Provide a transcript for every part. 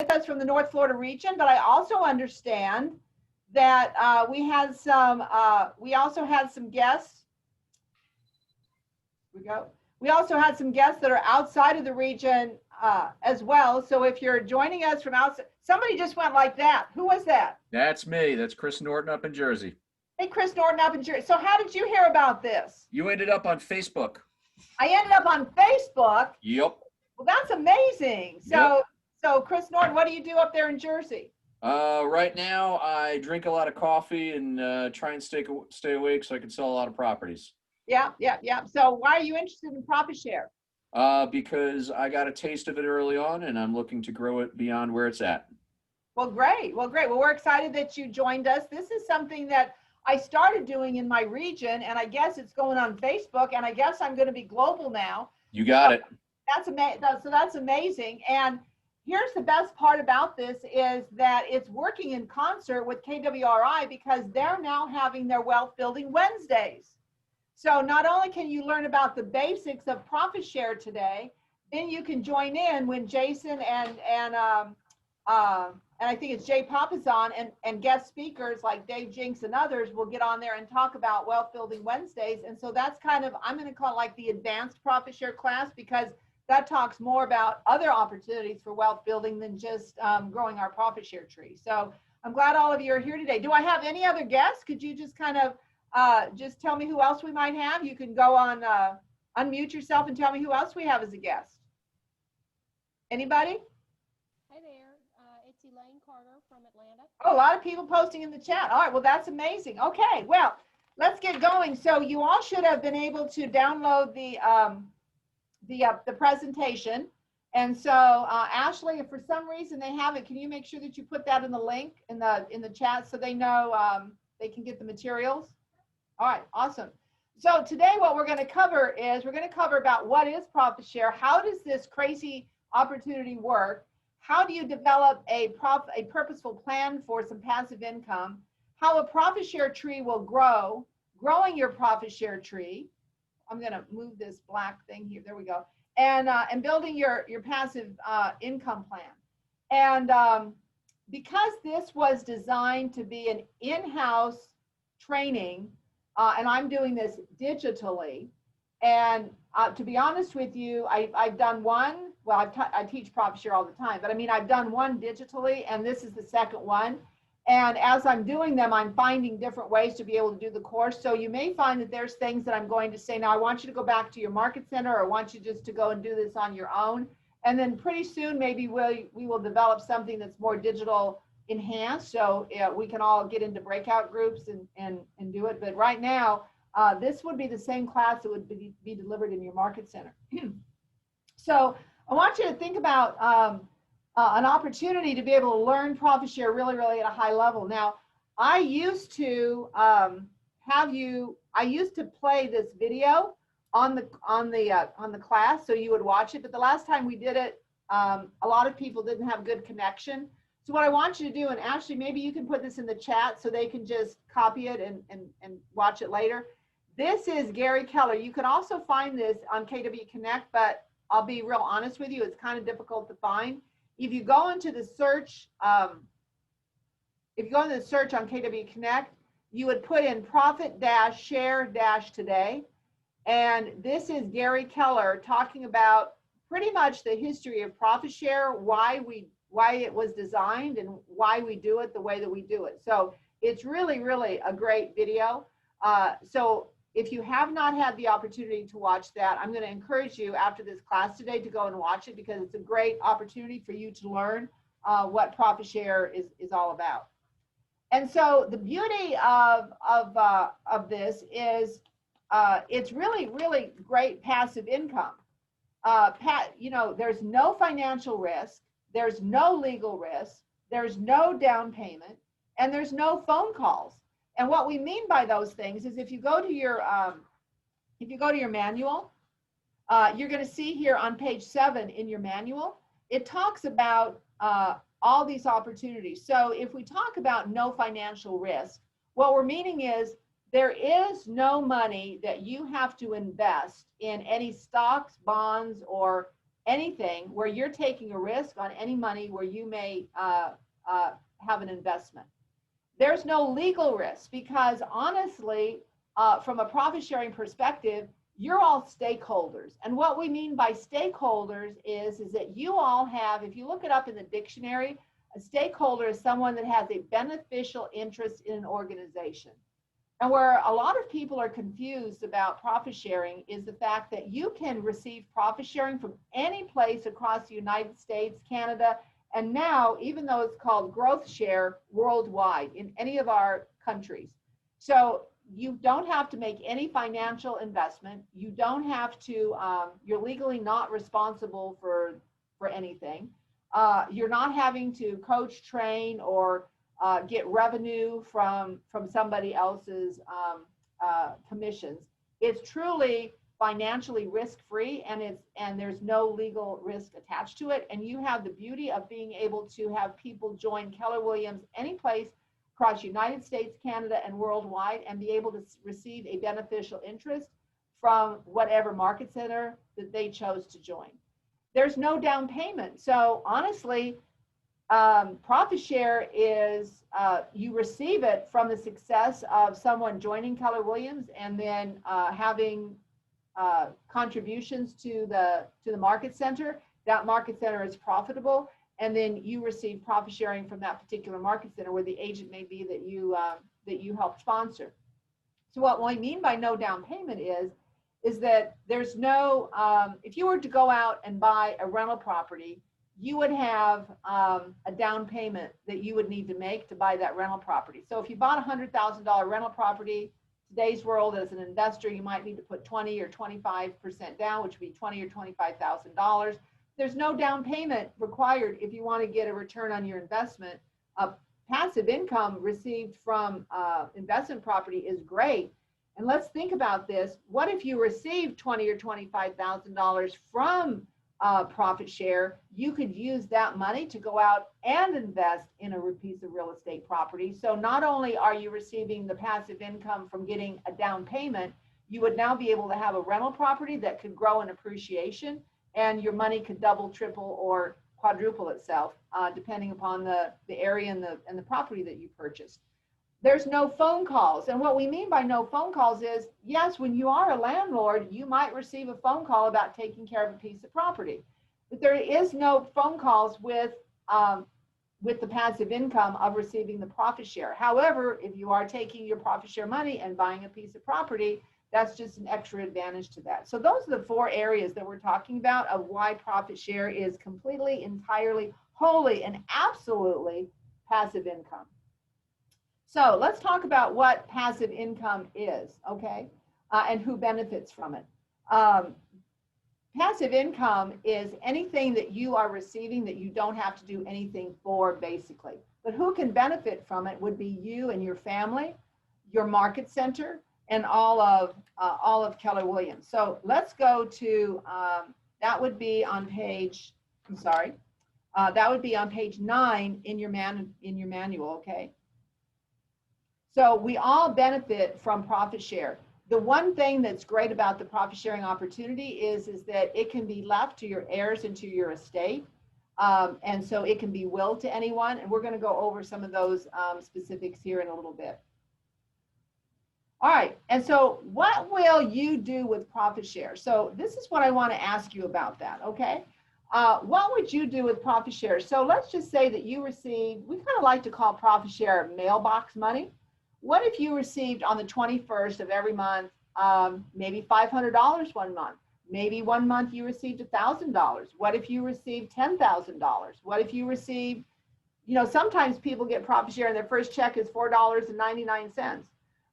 with us from the North Florida region, but I also understand that we also had some guests. We go. We also had some guests that are outside of the region as well. So if you're joining us from outside, somebody just went like that. Who was that? That's me. That's Chris Norton up in Jersey. Hey, Chris Norton up in Jersey. So how did you hear about this? You ended up on Facebook. I ended up on Facebook. Yep. Well, that's amazing. So Chris Norton, what do you do up there in Jersey? Right now, I drink a lot of coffee and try and stay awake so I can sell a lot of properties. Yeah. So why are you interested in profit share? Because I got a taste of it early on, and I'm looking to grow it beyond where it's at. Well, great. Well, we're excited that you joined us. This is something that I started doing in my region, and I guess it's going on Facebook, and I guess I'm going to be global now. You got it. That's amazing. So that's amazing. And here's the best part about this is that it's working in concert with KWRI because they're now having their Wealth Building Wednesdays. So not only can you learn about the basics of profit share today, then you can join in when Jason and I think it's Jay Papazon and guest speakers like Dave Jinks and others will get on there and talk about Wealth Building Wednesdays. And so that's kind of, I'm going to call it like the advanced profit share class because that talks more about other opportunities for wealth building than just growing our profit share tree. So I'm glad all of you are here today. Do I have any other guests? Could you just kind of just tell me who else we might have? You can go on, unmute yourself and tell me who else we have as a guest. Anybody? Hi there, it's Elaine Carter from Atlanta. Oh, a lot of people posting in the chat. All right, well, that's amazing. Okay, well, let's get going. So you all should have been able to download the presentation. And so Ashley, if for some reason they haven't, can you make sure that you put that in the link in the chat so they know they can get the materials? All right, awesome. So today what we're going to cover is we're going to cover about what is profit share, how does this crazy opportunity work, how do you develop a purposeful plan for some passive income, how a profit share tree will grow, growing your profit share tree. I'm going to move this black thing here. There we go. And building your passive income plan. And because this was designed to be an in-house training, and I'm doing this digitally, and to be honest with you, I've done one. Well, I teach profit share all the time, but I mean, I've done one digitally, and this is the second one. And as I'm doing them, I'm finding different ways to be able to do the course. So you may find that there's things that I'm going to say, now I want you to go back to your market center, or I want you just to go and do this on your own. And then pretty soon, maybe we will develop something that's more digital enhanced. So we can all get into breakout groups and do it. But right now, this would be the same class that would be delivered in your market center. So I want you to think about an opportunity to be able to learn profit share really at a high level. Now, I used to play this video on the class so you would watch it, but the last time we did it, a lot of people didn't have good connection. So what I want you to do, and Ashley, maybe you can put this in the chat so they can just copy it and watch it later. This is Gary Keller. You can also find this on KW Connect, but I'll be real honest with you, it's kind of difficult to find. If you go into the search, on KW Connect, you would put in profit-share-today. And this is Gary Keller talking about pretty much the history of profit share, why it was designed and why we do it the way that we do it. So it's really a great video. So if you have not had the opportunity to watch that, I'm going to encourage you after this class today to go and watch it because it's a great opportunity for you to learn what profit share is all about. And so the beauty of this is it's really great passive income. There's no financial risk, there's no legal risk, there's no down payment, and there's no phone calls. And what we mean by those things is if you go to your manual, you're going to see here on page 7 in your manual, it talks about all these opportunities. So if we talk about no financial risk, what we're meaning is there is no money that you have to invest in any stocks, bonds, or anything where you're taking a risk on any money where you may have an investment. There's no legal risk because honestly, from a profit sharing perspective, you're all stakeholders. And what we mean by stakeholders is that you all have, if you look it up in the dictionary, a stakeholder is someone that has a beneficial interest in an organization. And where a lot of people are confused about profit sharing is the fact that you can receive profit sharing from any place across the United States, Canada, and now, even though it's called growth share, worldwide in any of our countries. So you don't have to make any financial investment. You don't have to, you're legally not responsible for anything. You're not having to coach, train, or get revenue from somebody else's commissions. It's truly financially risk-free, and there's no legal risk attached to it. And you have the beauty of being able to have people join Keller Williams any place across United States, Canada, and worldwide, and be able to receive a beneficial interest from whatever market center that they chose to join. There's no down payment. So honestly, profit share is you receive it from the success of someone joining Keller Williams and then having contributions to the market center. That market center is profitable, and then you receive profit sharing from that particular market center where the agent may be that you help sponsor. So what we mean by no down payment is that there's no, if you were to go out and buy a rental property, you would have a down payment that you would need to make to buy that rental property. So if you bought a $100,000 rental property, today's world as an investor, you might need to put 20 or 25% down, which would be $20,000 or $25,000. There's no down payment required if you want to get a return on your investment. Passive income received from investment property is great. And let's think about this. What if you received $20,000 or $25,000 from profit share? You could use that money to go out and invest in a piece of real estate property. So not only are you receiving the passive income from getting a down payment, you would now be able to have a rental property that could grow in appreciation, and your money could double, triple, or quadruple itself, depending upon the area and the property that you purchased. There's no phone calls. And what we mean by no phone calls is, yes, when you are a landlord, you might receive a phone call about taking care of a piece of property. But there is no phone calls with the passive income of receiving the profit share. However, if you are taking your profit share money and buying a piece of property, that's just an extra advantage to that. So those are the 4 areas that we're talking about of why profit share is completely, entirely, wholly, and absolutely passive income. So let's talk about what passive income is, okay, and who benefits from it. Passive income is anything that you are receiving that you don't have to do anything for, basically. But who can benefit from it would be you and your family, your market center, and all of Keller Williams. So let's go to, that would be on page, that would be on page 9 in your manual, okay? So we all benefit from profit share. The one thing that's great about the profit sharing opportunity is that it can be left to your heirs and to your estate. And so it can be willed to anyone. And we're going to go over some of those specifics here in a little bit. All right. And so what will you do with profit share? So this is what I want to ask you about that. Okay. What would you do with profit share? So let's just say that you receive, we kind of like to call profit share mailbox money. What if you received on the 21st of every month, maybe $500 one month? Maybe one month you received $1,000. What if you received $10,000? What if you received, sometimes people get profit share and their first check is $4.99.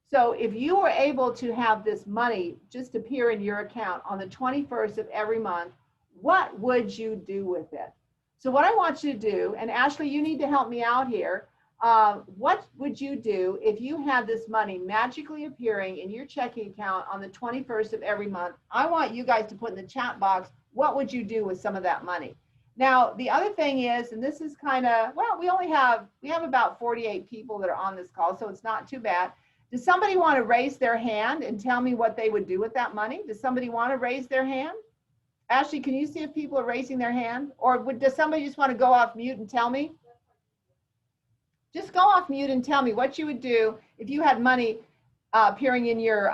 So if you were able to have this money just appear in your account on the 21st of every month, what would you do with it? So what I want you to do, and Ashley, you need to help me out here. What would you do if you had this money magically appearing in your checking account on the 21st of every month? I want you guys to put in the chat box, what would you do with some of that money? Now, the other thing is, and this is kind of, well, we have about 48 people that are on this call, so it's not too bad. Does somebody want to raise their hand and tell me what they would do with that money? Does somebody want to raise their hand? Ashley, can you see if people are raising their hand? Or does somebody just want to go off mute and tell me? Just go off mute and tell me what you would do if you had money appearing in your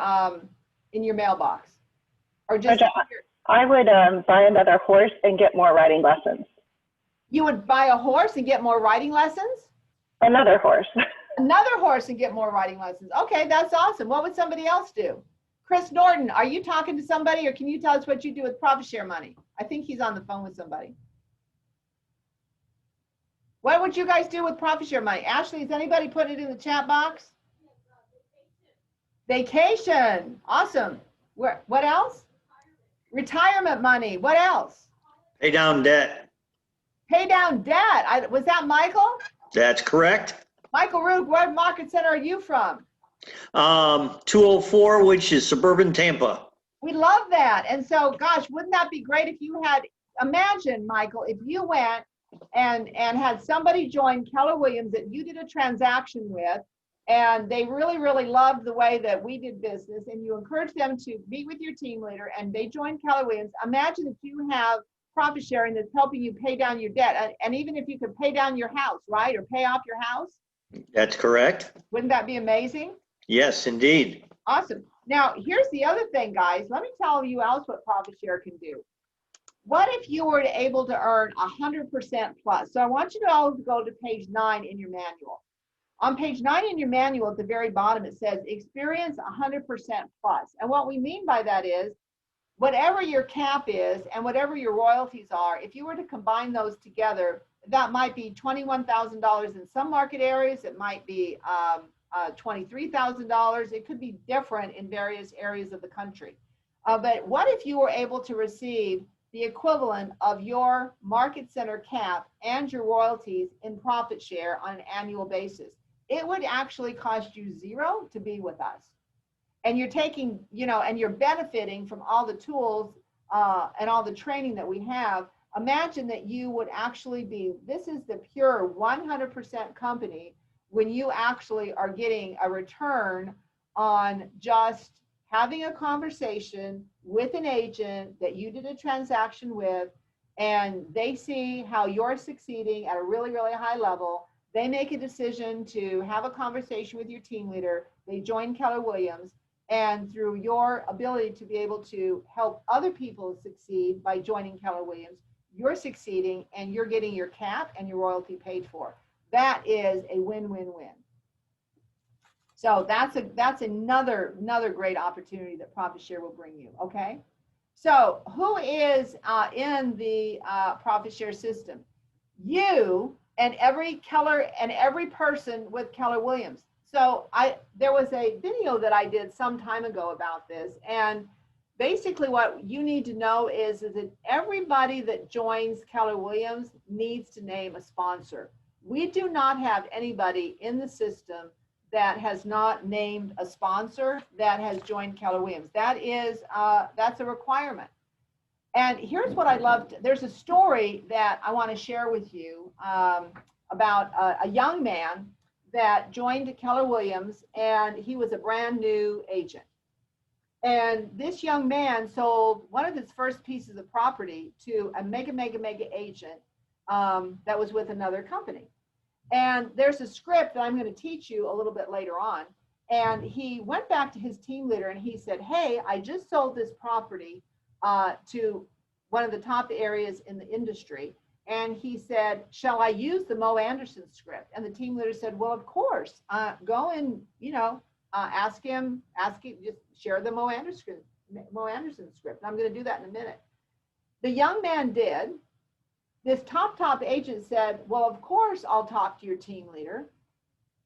mailbox. Or just I would buy another horse and get more riding lessons. You would buy a horse and get more riding lessons? Another horse. Another horse and get more riding lessons. Okay, that's awesome. What would somebody else do? Chris Norton, are you talking to somebody, or can you tell us what you do with profit share money? I think he's on the phone with somebody. What would you guys do with profit share money? Ashley, is anybody putting it in the chat box? Vacation. Awesome. What else? Retirement money. What else? Pay down debt. Pay down debt. Was that Michael? That's correct. Michael Rook, what market center are you from? 204, which is suburban Tampa. We love that. And so, gosh, wouldn't that be great if you had, imagine, Michael, if you went and had somebody join Keller Williams that you did a transaction with, and they really, really loved the way that we did business, and you encouraged them to meet with your team leader, and they joined Keller Williams. Imagine if you have profit sharing that's helping you pay down your debt, and even if you could pay down your house, right, or pay off your house. That's correct. Wouldn't that be amazing? Yes, indeed. Awesome. Now, here's the other thing, guys. Let me tell you else what profit share can do. What if you were able to earn 100% plus? So I want you to all go to page 9 in your manual. On page 9 in your manual, at the very bottom, it says experience 100% plus. And what we mean by that is whatever your cap is and whatever your royalties are, if you were to combine those together, that might be $21,000 in some market areas. It might be $23,000. It could be different in various areas of the country. But what if you were able to receive the equivalent of your market center cap and your royalties in profit share on an annual basis? It would actually cost you $0 to be with us. And you're taking, and you're benefiting from all the tools and all the training that we have. Imagine that you would actually be, this is the pure 100% company when you actually are getting a return on just having a conversation with an agent that you did a transaction with, and they see how you're succeeding at a really, really high level. They make a decision to have a conversation with your team leader. They join Keller Williams, and through your ability to be able to help other people succeed by joining Keller Williams, you're succeeding and you're getting your cap and your royalty paid for. That is a win-win-win. So that's another great opportunity that profit share will bring you. Okay. So who is in the profit share system? You and every Keller and every person with Keller Williams. So there was a video that I did some time ago about this, and basically what you need to know is that everybody that joins Keller Williams needs to name a sponsor. We do not have anybody in the system that has not named a sponsor that has joined Keller Williams. That's a requirement. And here's what I loved. There's a story that I want to share with you about a young man that joined Keller Williams, and he was a brand new agent. And this young man sold one of his first pieces of property to a mega agent that was with another company. And there's a script that I'm going to teach you a little bit later on. And he went back to his team leader and he said, hey, I just sold this property to one of the top areas in the industry. And he said, shall I use the Mo Anderson script? And the team leader said, well, of course, go and, ask him, just share the Mo Anderson script. And I'm going to do that in a minute. The young man did. This top agent said, well, of course, I'll talk to your team leader.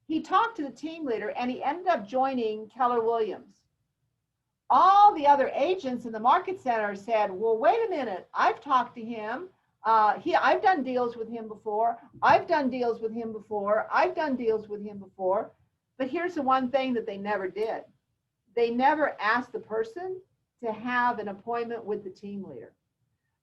He talked to the team leader and he ended up joining Keller Williams. All the other agents in the market center said, well, wait a minute. I've talked to him. I've done deals with him before. I've done deals with him before. I've done deals with him before. But here's the one thing that they never did. They never asked the person to have an appointment with the team leader.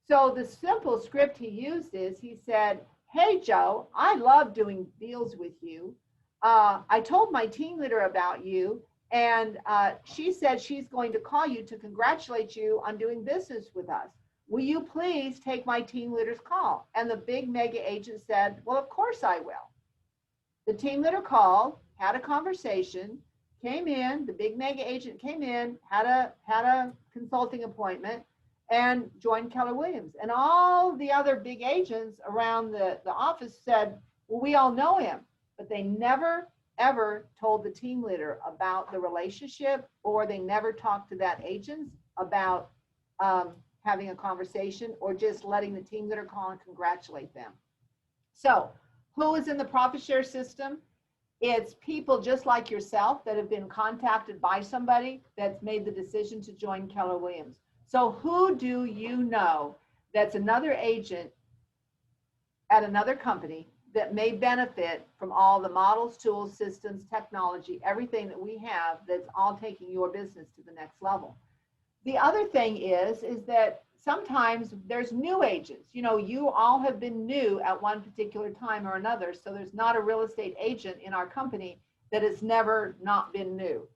So the simple script he used is, he said, hey, Joe, I love doing deals with you. I told my team leader about you, and she said she's going to call you to congratulate you on doing business with us. will you please take my team leader's call? And the big mega agent said, well, of course I will. The team leader called, had a conversation, came in, the big mega agent came in, had a consulting appointment, and joined Keller Williams. And all the other big agents around the office said, well, we all know him, but they never, ever told the team leader about the relationship, or they never talked to that agent about having a conversation, or just letting the team leader call and congratulate them. So who is in the profit share system? It's people just like yourself that have been contacted by somebody that's made the decision to join Keller Williams. So who do you know that's another agent at another company that may benefit from all the models, tools, systems, technology, everything that we have that's all taking your business to the next level? The other thing is that sometimes there's new agents. You know, you all have been new at one particular time or another. So there's not a real estate agent in our company that has never not been new.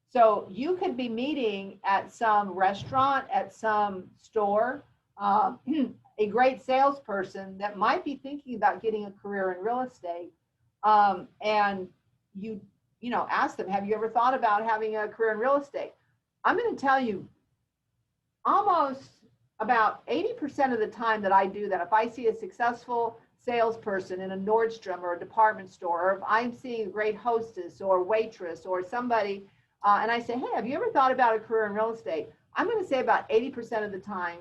So you could be meeting at some restaurant, at some store, a great salesperson that might be thinking about getting a career in real estate. And you know, ask them, have you ever thought about having a career in real estate? I'm going to tell you, almost about 80% of the time that I do that, if I see a successful salesperson in a Nordstrom or a department store, or if I'm seeing a great hostess or waitress or somebody, and I say, hey, have you ever thought about a career in real estate? I'm going to say about 80% of the time,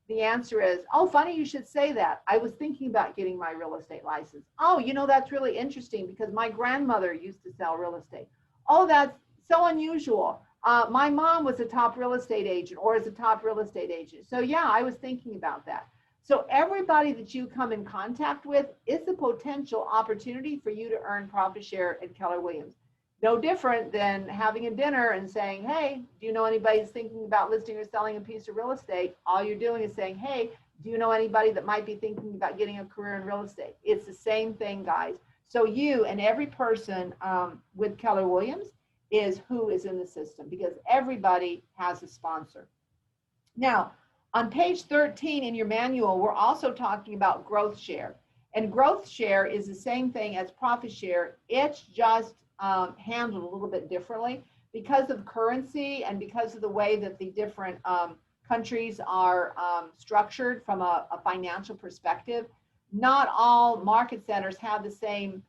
the answer is, oh, funny you should say that. I was thinking about getting my real estate license. Oh, you know, that's really interesting because my grandmother used to sell real estate. Oh, that's so unusual. My mom was a top real estate agent or is a top real estate agent. So yeah, I was thinking about that. So everybody that you come in contact with is a potential opportunity for you to earn profit share at Keller Williams. No different than having a dinner and saying, hey, do you know anybody who's thinking about listing or selling a piece of real estate? All you're doing is saying, hey, do you know anybody that might be thinking about getting a career in real estate? It's the same thing, guys. So you and every person with Keller Williams is who is in the system, because everybody has a sponsor. Now, on page 13 in your manual, we're also talking about growth share. And growth share is the same thing as profit share. It's just handled a little bit differently because of currency and because of the way that the different countries are structured from a financial perspective. Not all market centers have the same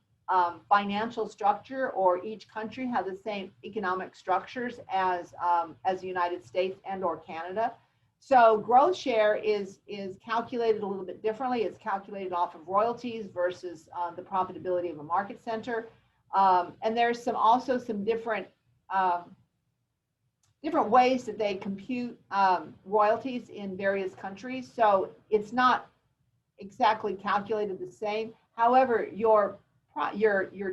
financial structure, or each country has the same economic structures as the United States and or Canada. So growth share is calculated a little bit differently. It's calculated off of royalties versus the profitability of a market center. And there's also some different ways that they compute royalties in various countries. So it's not exactly calculated the same. However, your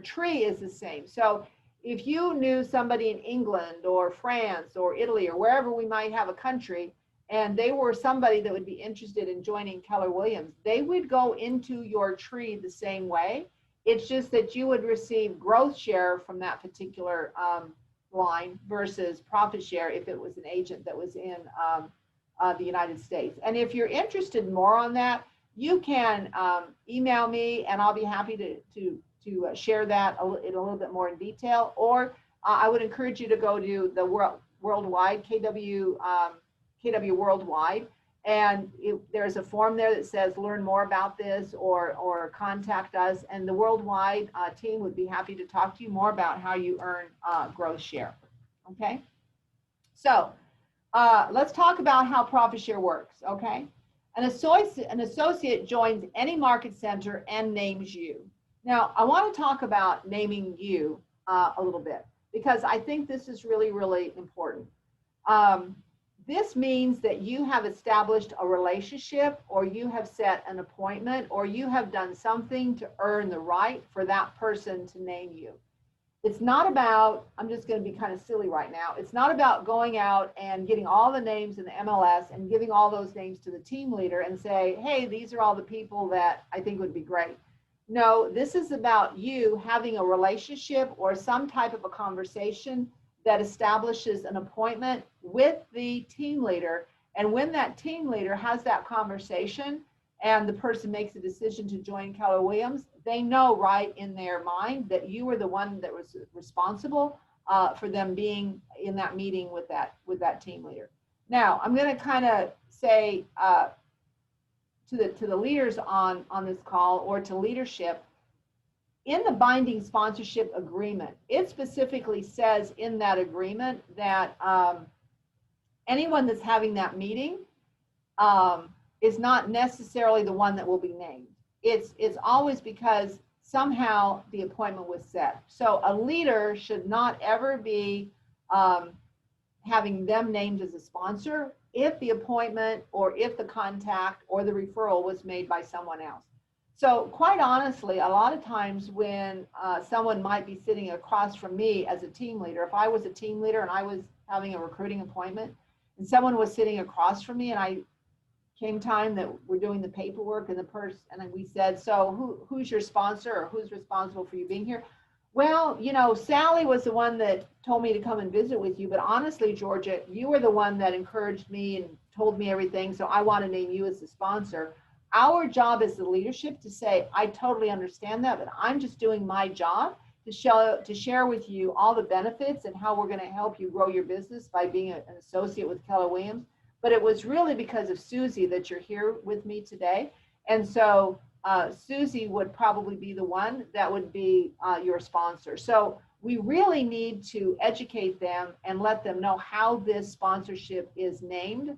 tree is the same. So if you knew somebody in England or France or Italy or wherever we might have a country, and they were somebody that would be interested in joining Keller Williams, they would go into your tree the same way. It's just that you would receive growth share from that particular line versus profit share if it was an agent that was in the United States. And if you're interested more on that, you can email me and I'll be happy to share that in a little bit more in detail. Or I would encourage you to go to the worldwide, KW Worldwide. And there's a form there that says learn more about this or contact us. And the worldwide team would be happy to talk to you more about how you earn growth share. Okay. So let's talk about how profit share works. Okay. An associate joins any market center and names you. Now, I want to talk about naming you a little bit, because I think this is really, really important. This means that you have established a relationship, or you have set an appointment, or you have done something to earn the right for that person to name you. It's not about, I'm just going to be kind of silly right now. It's not about going out and getting all the names in the MLS and giving all those names to the team leader and say, hey, these are all the people that I think would be great. No, this is about you having a relationship or some type of a conversation that establishes an appointment with the team leader, And when that team leader has that conversation and the person makes a decision to join Keller Williams, they know right in their mind that you were the one that was responsible for them being in that meeting with that team leader. Now, I'm going to kind of say to the leaders on this call, or to leadership, in the binding sponsorship agreement, it specifically says in that agreement that anyone that's having that meeting is not necessarily the one that will be named. It's always because somehow the appointment was set. So a leader should not ever be having them named as a sponsor if the appointment or if the contact or the referral was made by someone else. So quite honestly, a lot of times when someone might be sitting across from me as a team leader, if I was a team leader and I was having a recruiting appointment and someone was sitting across from me, and I came time that we're doing the paperwork, and the person, and we said, so who's your sponsor, or who's responsible for you being here? Well, you know, Sally was the one that told me to come and visit with you, but honestly, Georgia, you were the one that encouraged me and told me everything, so I want to name you as the sponsor. Our job as the leadership to say, I totally understand that, but I'm just doing my job to share with you all the benefits and how we're going to help you grow your business by being an associate with Keller Williams. But it was really because of Susie that you're here with me today. And so Susie would probably be the one that would be your sponsor. So we really need to educate them and let them know how this sponsorship is named,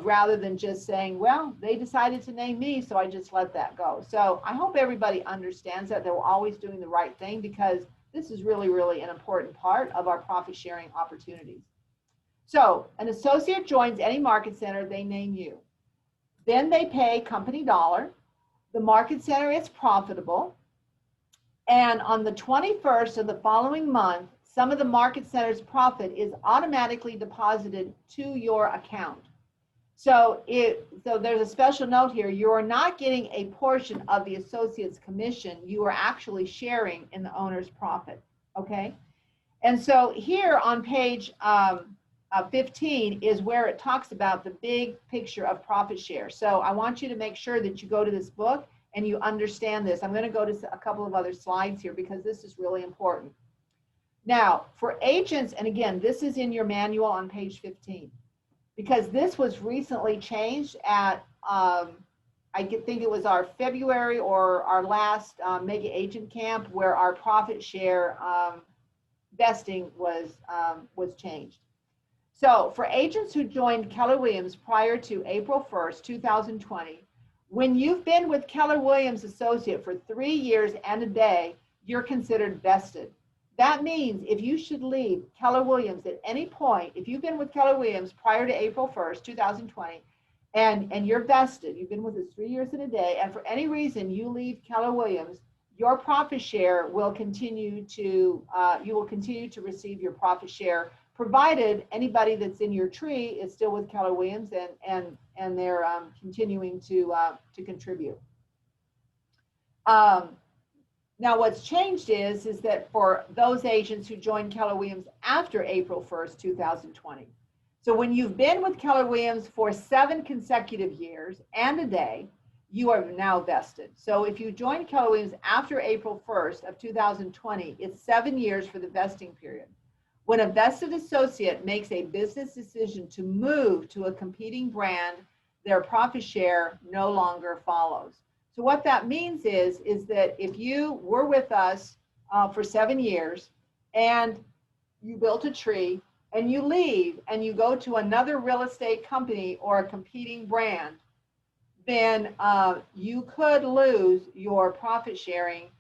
rather than just saying, well, they decided to name me, so I just let that go. So I hope everybody understands that they're always doing the right thing, because this is really, really an important part of our profit sharing opportunities. So an associate joins any market center, they name you. Then they pay company dollar. The market center is profitable. And on the 21st of the following month, some of the market center's profit is automatically deposited to your account. So there's a special note here. You are not getting a portion of the associate's commission. You are actually sharing in the owner's profit, okay? And so here on page 15 is where it talks about the big picture of profit share. So I want you to make sure that you go to this book and you understand this. I'm going to go to a couple of other slides here because this is really important. Now, for agents, and again, this is in your manual on page 15, because this was recently changed at, I think it was our February or our last mega agent camp, where our profit share vesting was changed. So for agents who joined Keller Williams prior to April 1st, 2020, when you've been with Keller Williams Associate for 3 years and a day, you're considered vested. That means if you should leave Keller Williams at any point, if you've been with Keller Williams prior to April 1st, 2020, and you're vested, you've been with us 3 years and a day, and for any reason you leave Keller Williams, your profit share will continue to, you will continue to receive your profit share, provided anybody that's in your tree is still with Keller Williams and they're continuing to contribute. Now what's changed is that for those agents who joined Keller Williams after April 1st, 2020. So when you've been with Keller Williams for 7 consecutive years and a day, you are now vested. So if you joined Keller Williams after April 1st of 2020, it's 7 years for the vesting period. When a vested associate makes a business decision to move to a competing brand, their profit share no longer follows. So what that means is that if you were with us for 7 years and you built a tree and you leave and you go to another real estate company or a competing brand, then you could lose your profit sharing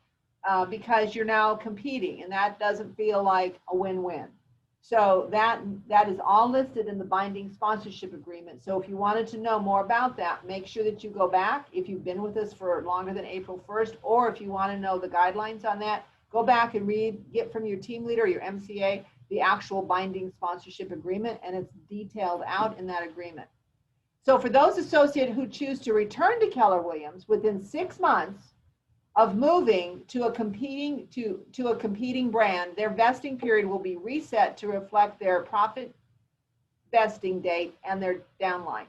because you're now competing, and that doesn't feel like a win-win. So that is all listed in the binding sponsorship agreement. So if you wanted to know more about that, make sure that you go back if you've been with us for longer than April 1st, or if you want to know the guidelines on that, go back and get from your team leader, your MCA, the actual binding sponsorship agreement, and it's detailed out in that agreement. So for those associates who choose to return to Keller Williams within 6 months of moving to a competing brand, their vesting period will be reset to reflect their profit vesting date and their downline.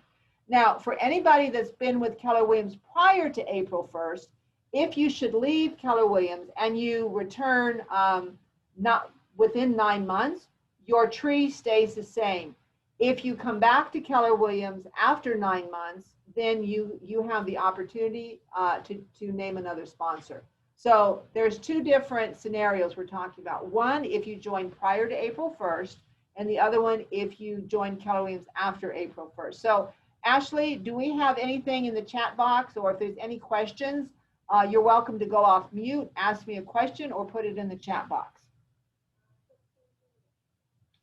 Now, for anybody that's been with Keller Williams prior to April 1st, if you should leave Keller Williams and you return not within 9 months, your tree stays the same. If you come back to Keller Williams after 9 months, then you have the opportunity to name another sponsor. So there's two different scenarios we're talking about. One, if you join prior to April 1st, and the other one, if you join Keller Williams after April 1st. So Ashley, do we have anything in the chat box, or if there's any questions, you're welcome to go off mute, ask me a question, or put it in the chat box.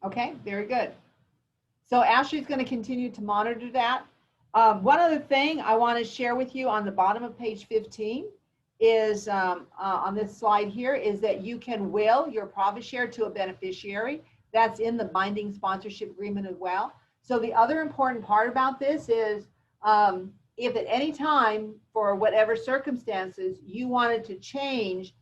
Okay, very good. So Ashley's going to continue to monitor that. One other thing I want to share with you on the bottom of page 15 is on this slide here is that you can will your profit share to a beneficiary. That's in the binding sponsorship agreement as well. So the other important part about this is if at any time, for whatever circumstances, you wanted to change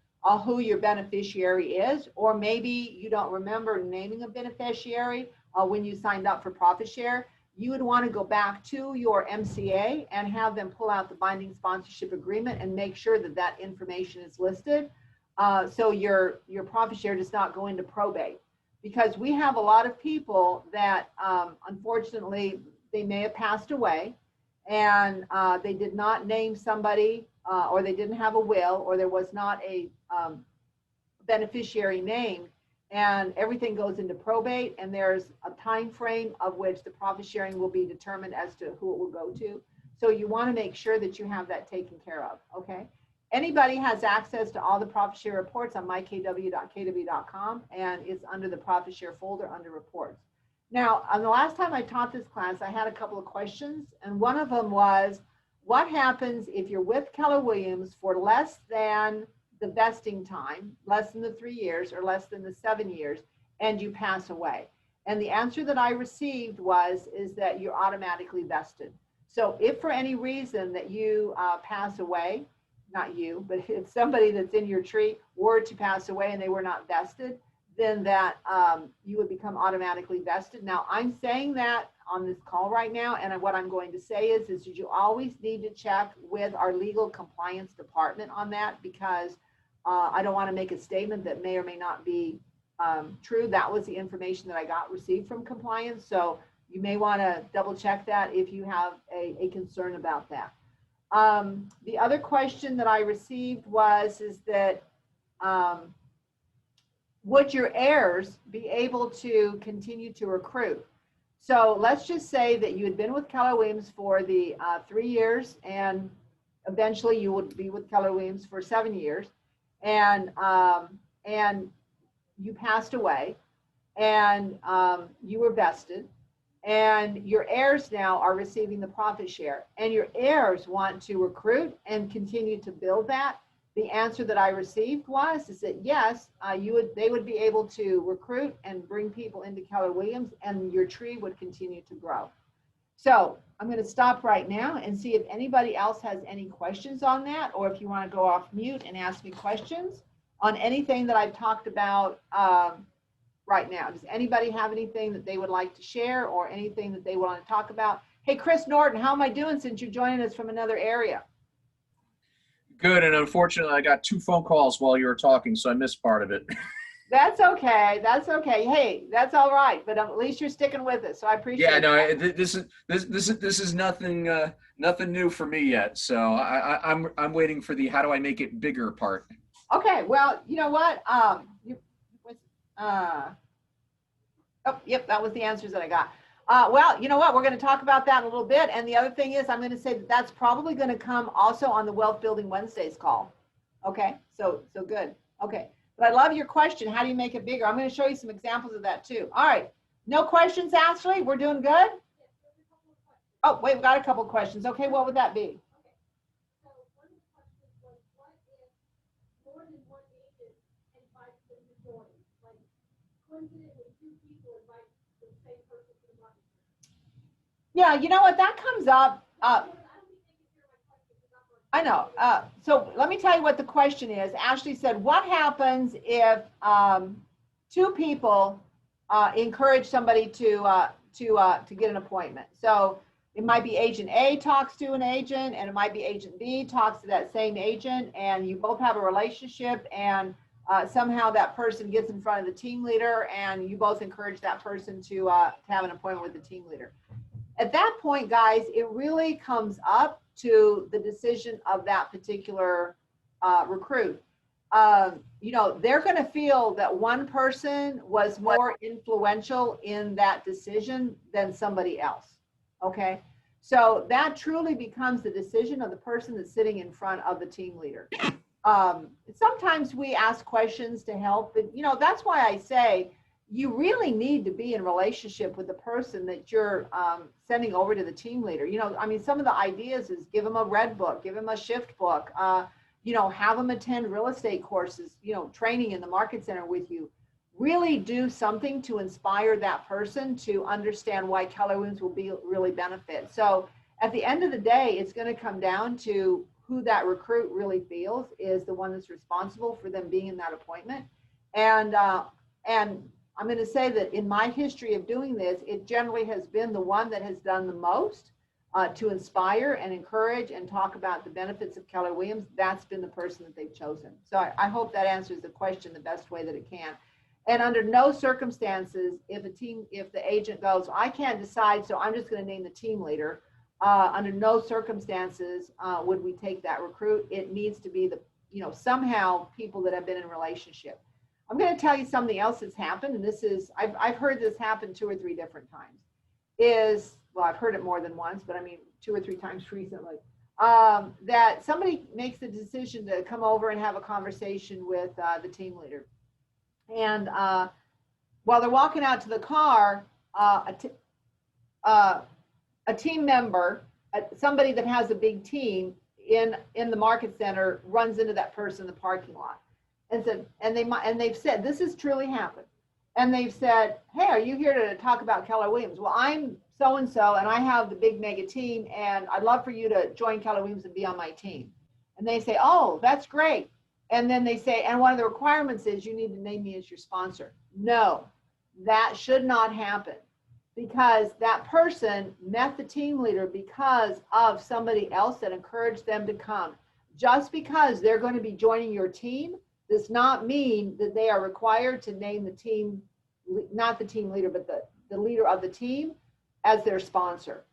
who your beneficiary is, or maybe you don't remember naming a beneficiary when you signed up for profit share, you would want to go back to your MCA and have them pull out the binding sponsorship agreement and make sure that that information is listed. So your profit share does not go into probate. Because we have a lot of people that unfortunately they may have passed away and they did not name somebody or they didn't have a will or there was not a beneficiary named, and everything goes into probate, and there's a time frame of which the profit sharing will be determined as to who it will go to. So you want to make sure that you have that taken care of, okay? Anybody has access to all the profit share reports on mykw.kw.com, and it's under the profit share folder under reports. Now, on the last time I taught this class, I had a couple of questions, and one of them was, what happens if you're with Keller Williams for less than the vesting time, less than the 3 years or less than the 7 years, and you pass away? And the answer that I received is that you're automatically vested. So if for any reason that you pass away, not you, but if somebody that's in your tree were to pass away and they were not vested, then that you would become automatically vested. Now, I'm saying that on this call right now, and what I'm going to say is that you always need to check with our legal compliance department on that, because I don't want to make a statement that may or may not be true. That was the information that I received from compliance. So you may want to double check that if you have a concern about that. The other question that I received is that would your heirs be able to continue to recruit? So let's just say that you had been with Keller Williams for the 3 years, and eventually you would be with Keller Williams for 7 years, and you passed away, and you were vested, and your heirs now are receiving the profit share, and your heirs want to recruit and continue to build that. The answer that I received is that yes, they would be able to recruit and bring people into Keller Williams, and your tree would continue to grow. So I'm going to stop right now and see if anybody else has any questions on that, or if you want to go off mute and ask me questions on anything that I've talked about right now. Does anybody have anything that they would like to share or anything that they want to talk about? Hey, Chris Norton, how am I doing since you're joining us from another area? Good, and unfortunately, I got 2 phone calls while you were talking, so I missed part of it. That's okay. That's okay. Hey, that's all right. But at least you're sticking with it, so I appreciate it. Yeah, no, this is nothing nothing new for me yet. So I'm waiting for the how do I make it bigger part. Okay. Well, you know what? Oh, yep, that was the answers that I got. Well, you know what? We're going to talk about that in a little bit. And the other thing is, I'm going to say that that's probably going to come also on the Wealth Building Wednesdays call. Okay. So good. Okay. But I love your question. How do you make it bigger? I'm going to show you some examples of that too. All right. No questions, Ashley? We're doing good? Oh, wait, we got a couple questions. Okay. What would that be? So one of the questions was, what if more than one agent invites them to join? Like, coincidentally, 2 people invite the same person to the money. Yeah, you know what? That comes up. I know. So let me tell you what the question is. Ashley said, what happens if 2 people encourage somebody to to get an appointment. So it might be agent A talks to an agent, and it might be agent B talks to that same agent, and you both have a relationship, and somehow that person gets in front of the team leader, and you both encourage that person to have an appointment with the team leader. At that point, guys, it really comes up to the decision of that particular recruit. You know, they're going to feel that one person was more influential in that decision than somebody else. Okay. So that truly becomes the decision of the person that's sitting in front of the team leader. Sometimes we ask questions to help, but you know, that's why I say you really need to be in relationship with the person that you're sending over to the team leader. You know, I mean, some of the ideas is give them a red book, give them a shift book, you know, have them attend real estate courses, you know, training in the market center with you. Really do something to inspire that person to understand why Keller Williams will be really benefit. So at the end of the day, it's going to come down to who that recruit really feels is the one that's responsible for them being in that appointment. And I'm going to say that in my history of doing this, it generally has been the one that has done the most to inspire and encourage and talk about the benefits of Keller Williams. That's been the person that they've chosen. So I hope that answers the question the best way that it can. And under no circumstances, if the agent goes, I can't decide, so I'm just going to name the team leader. Under no circumstances would we take that recruit. It needs to be somehow people that have been in relationship. I'm going to tell you something else that's happened, and this is, I've heard this happen 2 or 3 different times. Well, I've heard it more than once, but I mean 2 or 3 times recently. That somebody makes the decision to come over and have a conversation with the team leader. And while they're walking out to the car, a team member, somebody that has a big team in the market center, runs into that person in the parking lot, and said, and they've said, this has truly happened, and they've said, hey, are you here to talk about Keller Williams? Well, I'm so and so, and I have the big mega team, and I'd love for you to join Keller Williams and be on my team. And they say, oh, that's great. And then they say, and one of the requirements is you need to name me as your sponsor. No, that should not happen, because that person met the team leader because of somebody else that encouraged them to come. Just because they're going to be joining your team does not mean that they are required to name the team, not the team leader, but the leader of the team as their sponsor.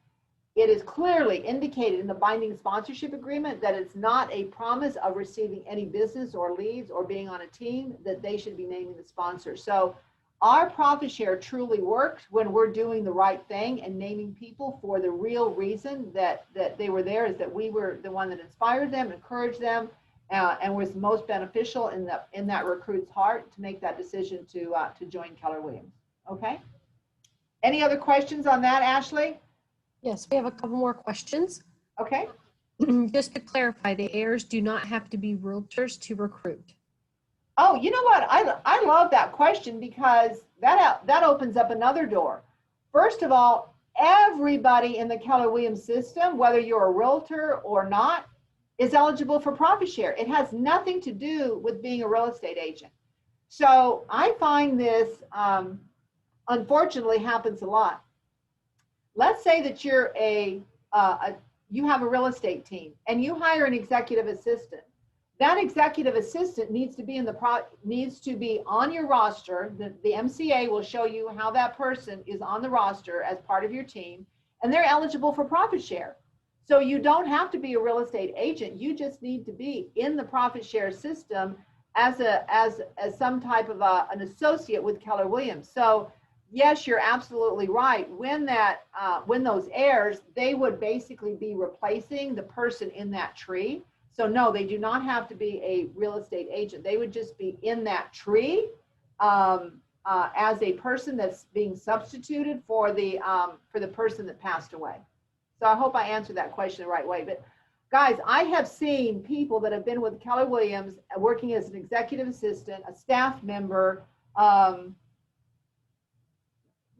It is clearly indicated in the binding sponsorship agreement that it's not a promise of receiving any business or leads or being on a team that they should be naming the sponsor. So our profit share truly works when we're doing the right thing and naming people for the real reason that they were there, is that we were the one that inspired them, encouraged them, and was most beneficial in that recruit's heart to make that decision to join Keller Williams. Okay. Any other questions on that, Ashley? Yes, we have a couple more questions. Okay. Just to clarify, the heirs do not have to be realtors to recruit. Oh, you know what? I love that question, because that opens up another door. First of all, everybody in the Keller Williams system, whether you're a realtor or not, is eligible for profit share. It has nothing to do with being a real estate agent. So I find this, unfortunately, happens a lot. Let's say that you're you have a real estate team and you hire an executive assistant. That executive assistant needs to be on your roster. The MCA will show you how that person is on the roster as part of your team, and they're eligible for profit share. So you don't have to be a real estate agent. You just need to be in the profit share system as some type of an associate with Keller Williams. So yes, you're absolutely right. When those heirs, they would basically be replacing the person in that tree. So no, they do not have to be a real estate agent. They would just be in that tree as a person that's being substituted for the person that passed away. So I hope I answered that question the right way. But guys, I have seen people that have been with Keller Williams working as an executive assistant, a staff member,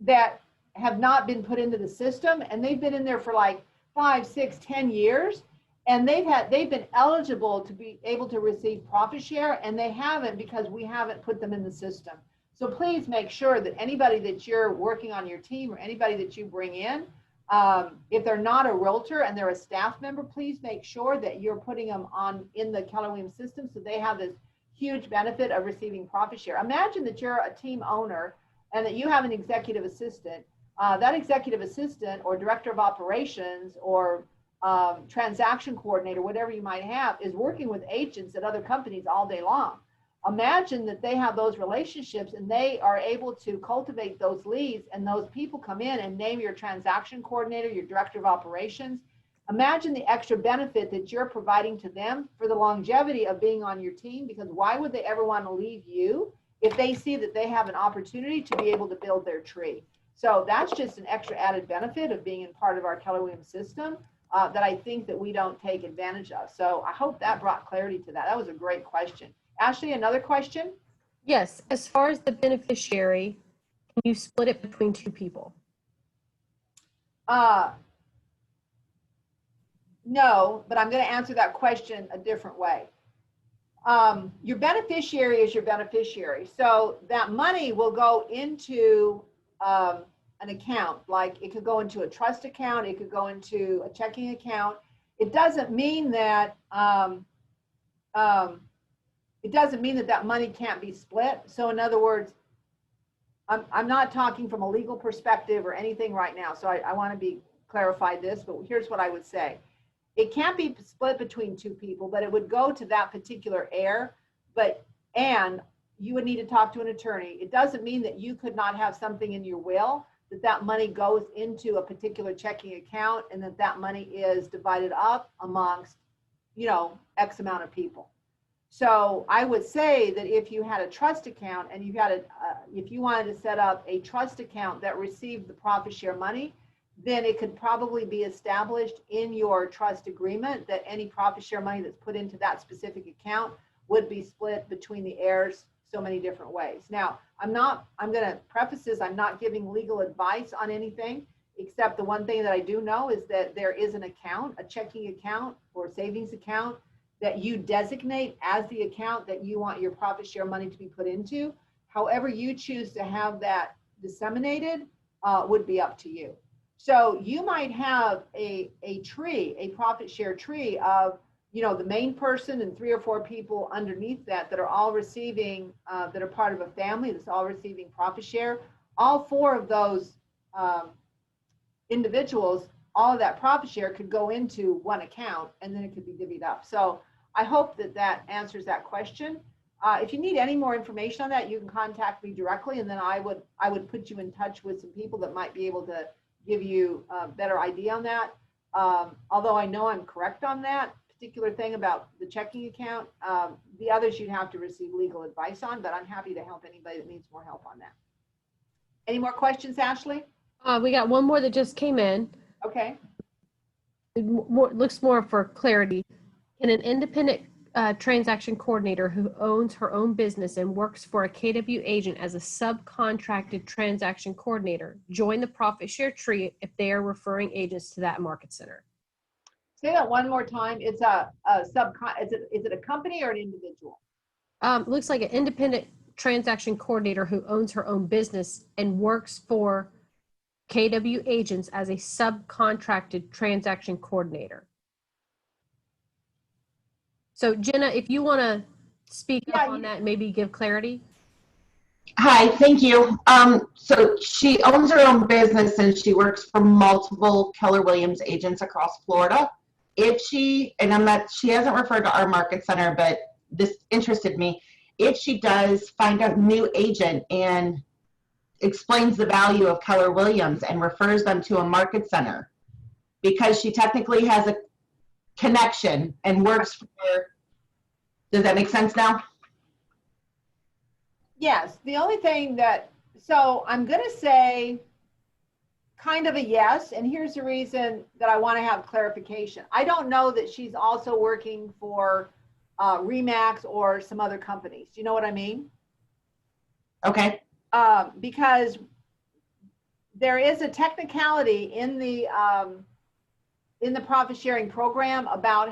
that have not been put into the system, and they've been in there for like 5, 6, 10 years, and they've been eligible to be able to receive profit share, and they haven't because we haven't put them in the system. So please make sure that anybody that you're working on your team or anybody that you bring in, if they're not a realtor and they're a staff member, please make sure that you're putting them on in the Keller Williams system so they have this huge benefit of receiving profit share. Imagine that you're a team owner and that you have an executive assistant. That executive assistant or director of operations or transaction coordinator, whatever you might have, is working with agents at other companies all day long. Imagine that they have those relationships and they are able to cultivate those leads, and those people come in and name your transaction coordinator, your director of operations. Imagine the extra benefit that you're providing to them for the longevity of being on your team, because why would they ever want to leave you if they see that they have an opportunity to be able to build their tree? So that's just an extra added benefit of being in part of our Keller Williams system that I think that we don't take advantage of. So I hope that brought clarity to that. That was a great question. Ashley, another question? Yes, as far as the beneficiary, can you split it between two people? No, but I'm going to answer that question a different way. Your beneficiary is your beneficiary. So that money will go into an account. Like it could go into a trust account. It could go into a checking account. It doesn't mean that that money can't be split. So in other words, I'm not talking from a legal perspective or anything right now. So I want to be clarified this, but here's what I would say. It can't be split between two people, but it would go to that particular heir, and you would need to talk to an attorney. It doesn't mean that you could not have something in your will that money goes into a particular checking account and that money is divided up amongst, X amount of people. So I would say that if you had a trust account and if you wanted to set up a trust account that received the profit share money, then it could probably be established in your trust agreement that any profit share money that's put into that specific account would be split between the heirs so many different ways. Now, I'm going to preface this, I'm not giving legal advice on anything, except the one thing that I do know is that there is an account, a checking account or savings account that you designate as the account that you want your profit share money to be put into. However you choose to have that disseminated would be up to you. So you might have a profit share tree of, the main person and 3 or 4 people underneath that are all receiving, that are part of a family that's all receiving profit share. All 4 of those individuals, all of that profit share could go into one account and then it could be divvied up. So I hope that answers that question. If you need any more information on that, you can contact me directly, and then I would put you in touch with some people that might be able to give you a better idea on that. Although I know I'm correct on that particular thing about the checking account, the others you'd have to receive legal advice on, but I'm happy to help anybody that needs more help on that. Any more questions, Ashley? We got one more that just came in. Okay. It looks more for clarity. Can an independent transaction coordinator who owns her own business and works for a KW agent as a subcontracted transaction coordinator join the profit share tree if they are referring agents to that market center? Say that one more time. It's is it a company or an individual? Looks like an independent transaction coordinator who owns her own business and works for KW agents as a subcontracted transaction coordinator. So Jenna, if you want to speak up on that and maybe give clarity. Hi, thank you. So she owns her own business and she works for multiple Keller Williams agents across Florida. If she, and she hasn't referred to our market center, but this interested me. If she does find a new agent and explains the value of Keller Williams and refers them to a market center, because she technically has a connection and works for, does that make sense now? Yes, the only thing so I'm going to say kind of a yes, and here's the reason that I want to have clarification. I don't know that she's also working for Remax or some other companies. Do you know what I mean? Okay. Because there is a technicality in the profit sharing program about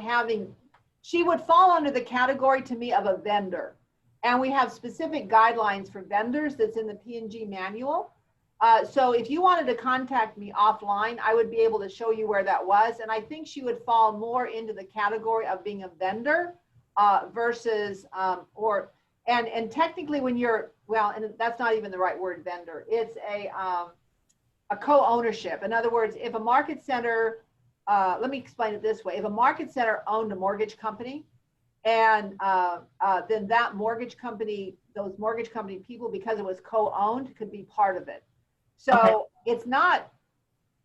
she would fall under the category to me of a vendor. And we have specific guidelines for vendors that's in the P&G manual. So if you wanted to contact me offline, I would be able to show you where that was. And I think she would fall more into the category of being a vendor versus, and technically when you're, well, and that's not even the right word, vendor. It's a co-ownership. In other words, if a market center, let me explain it this way. If a market center owned a mortgage company, and then that mortgage company, those mortgage company people, because it was co-owned, could be part of it. So Okay. it's not,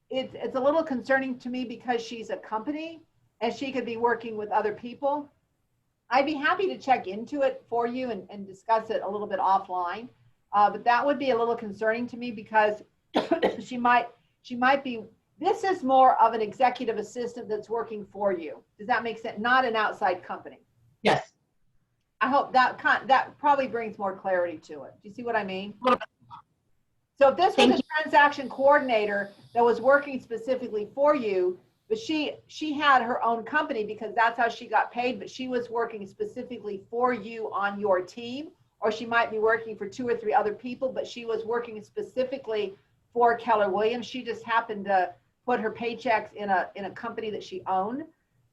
it's a little concerning to me because she's a company and she could be working with other people. I'd be happy to check into it for you and discuss it a little bit offline. But that would be a little concerning to me because she might be, this is more of an executive assistant that's working for you. Does that make sense? Not an outside company. Yes. I hope that probably brings more clarity to it. Do you see what I mean? A little bit. So if this Thank was a transaction coordinator that was working specifically for you, but she had her own company because that's how she got paid, but she was working specifically for you on your team, or she might be working for 2 or 3 other people, but she was working specifically for Keller Williams. She just happened to put her paychecks in a company that she owned.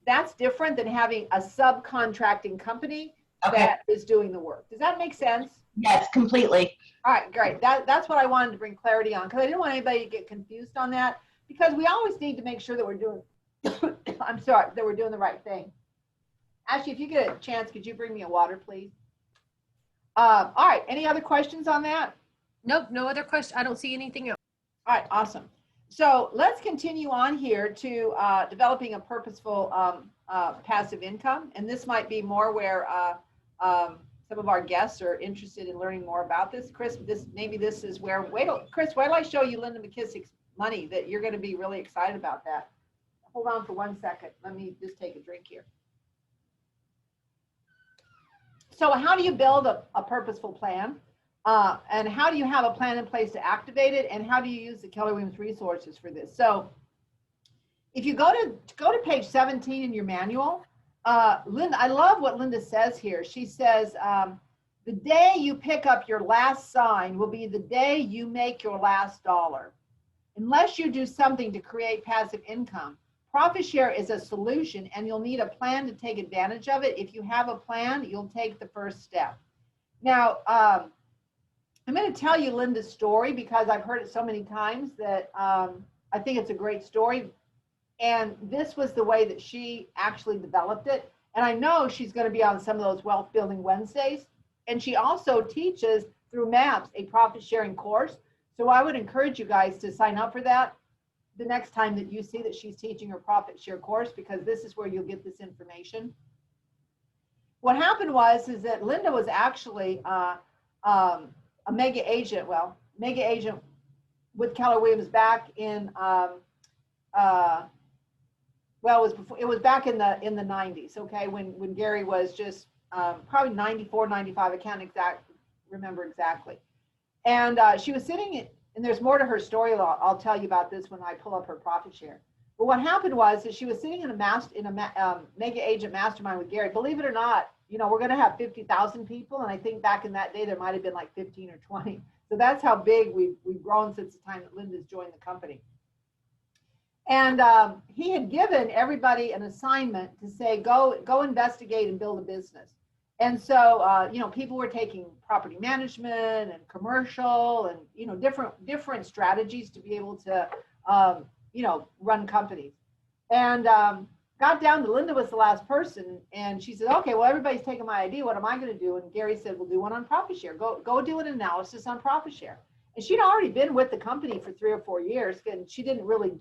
That's different than having a subcontracting company Okay. that is doing the work. Does that make sense? Yes, completely. All right, great. That's what I wanted to bring clarity on because I didn't want anybody to get confused on that because we always need to make sure that we're doing, I'm sorry, that we're doing the right thing. Ashley, if you get a chance, could you bring me a water, please? All right, any other questions on that? Nope, no other question. I don't see anything else. All right, awesome. So let's continue on here to developing a purposeful passive income. And this might be more where some of our guests are interested in learning more about this. Chris, maybe this is where, Chris, wait till I show you Linda McKissick's money that you're going to be really excited about that. Hold on for 1 second. Let me just take a drink here. So how do you build a purposeful plan? And how do you have a plan in place to activate it? And how do you use the Keller Williams resources for this? So if you go to page 17 in your manual, Linda, I love what Linda says here. She says, the day you pick up your last sign will be the day you make your last dollar. Unless you do something to create passive income, profit share is a solution and you'll need a plan to take advantage of it. If you have a plan, you'll take the first step. Now, I'm going to tell you Linda's story because I've heard it so many times that I think it's a great story. And this was the way that she actually developed it. And I know she's going to be on some of those Wealth Building Wednesdays. And she also teaches through MAPS a profit sharing course. So I would encourage you guys to sign up for that the next time that you see that she's teaching her profit share course, because this is where you'll get this information. What happened is that Linda was actually a mega agent with Keller Williams back in it was back in the 90s, okay, when Gary was just probably 94, 95, I can't remember exactly. And she was sitting in, and there's more to her story. I'll tell you about this when I pull up her profit share. But what happened was that she was sitting in a mega agent mastermind with Gary. Believe it or not, we're going to have 50,000 people, and I think back in that day there might have been like 15 or 20. So that's how big we've grown since the time that Linda's joined the company. And he had given everybody an assignment to say, go investigate and build a business. And so, people were taking property management and commercial and, different strategies to be able to, run companies. And got down to Linda was the last person. And she said, okay, well, everybody's taking my idea. What am I going to do? And Gary said, we'll do one on profit share. Go do an analysis on profit share. And she'd already been with the company for 3 or 4 years, and she didn't really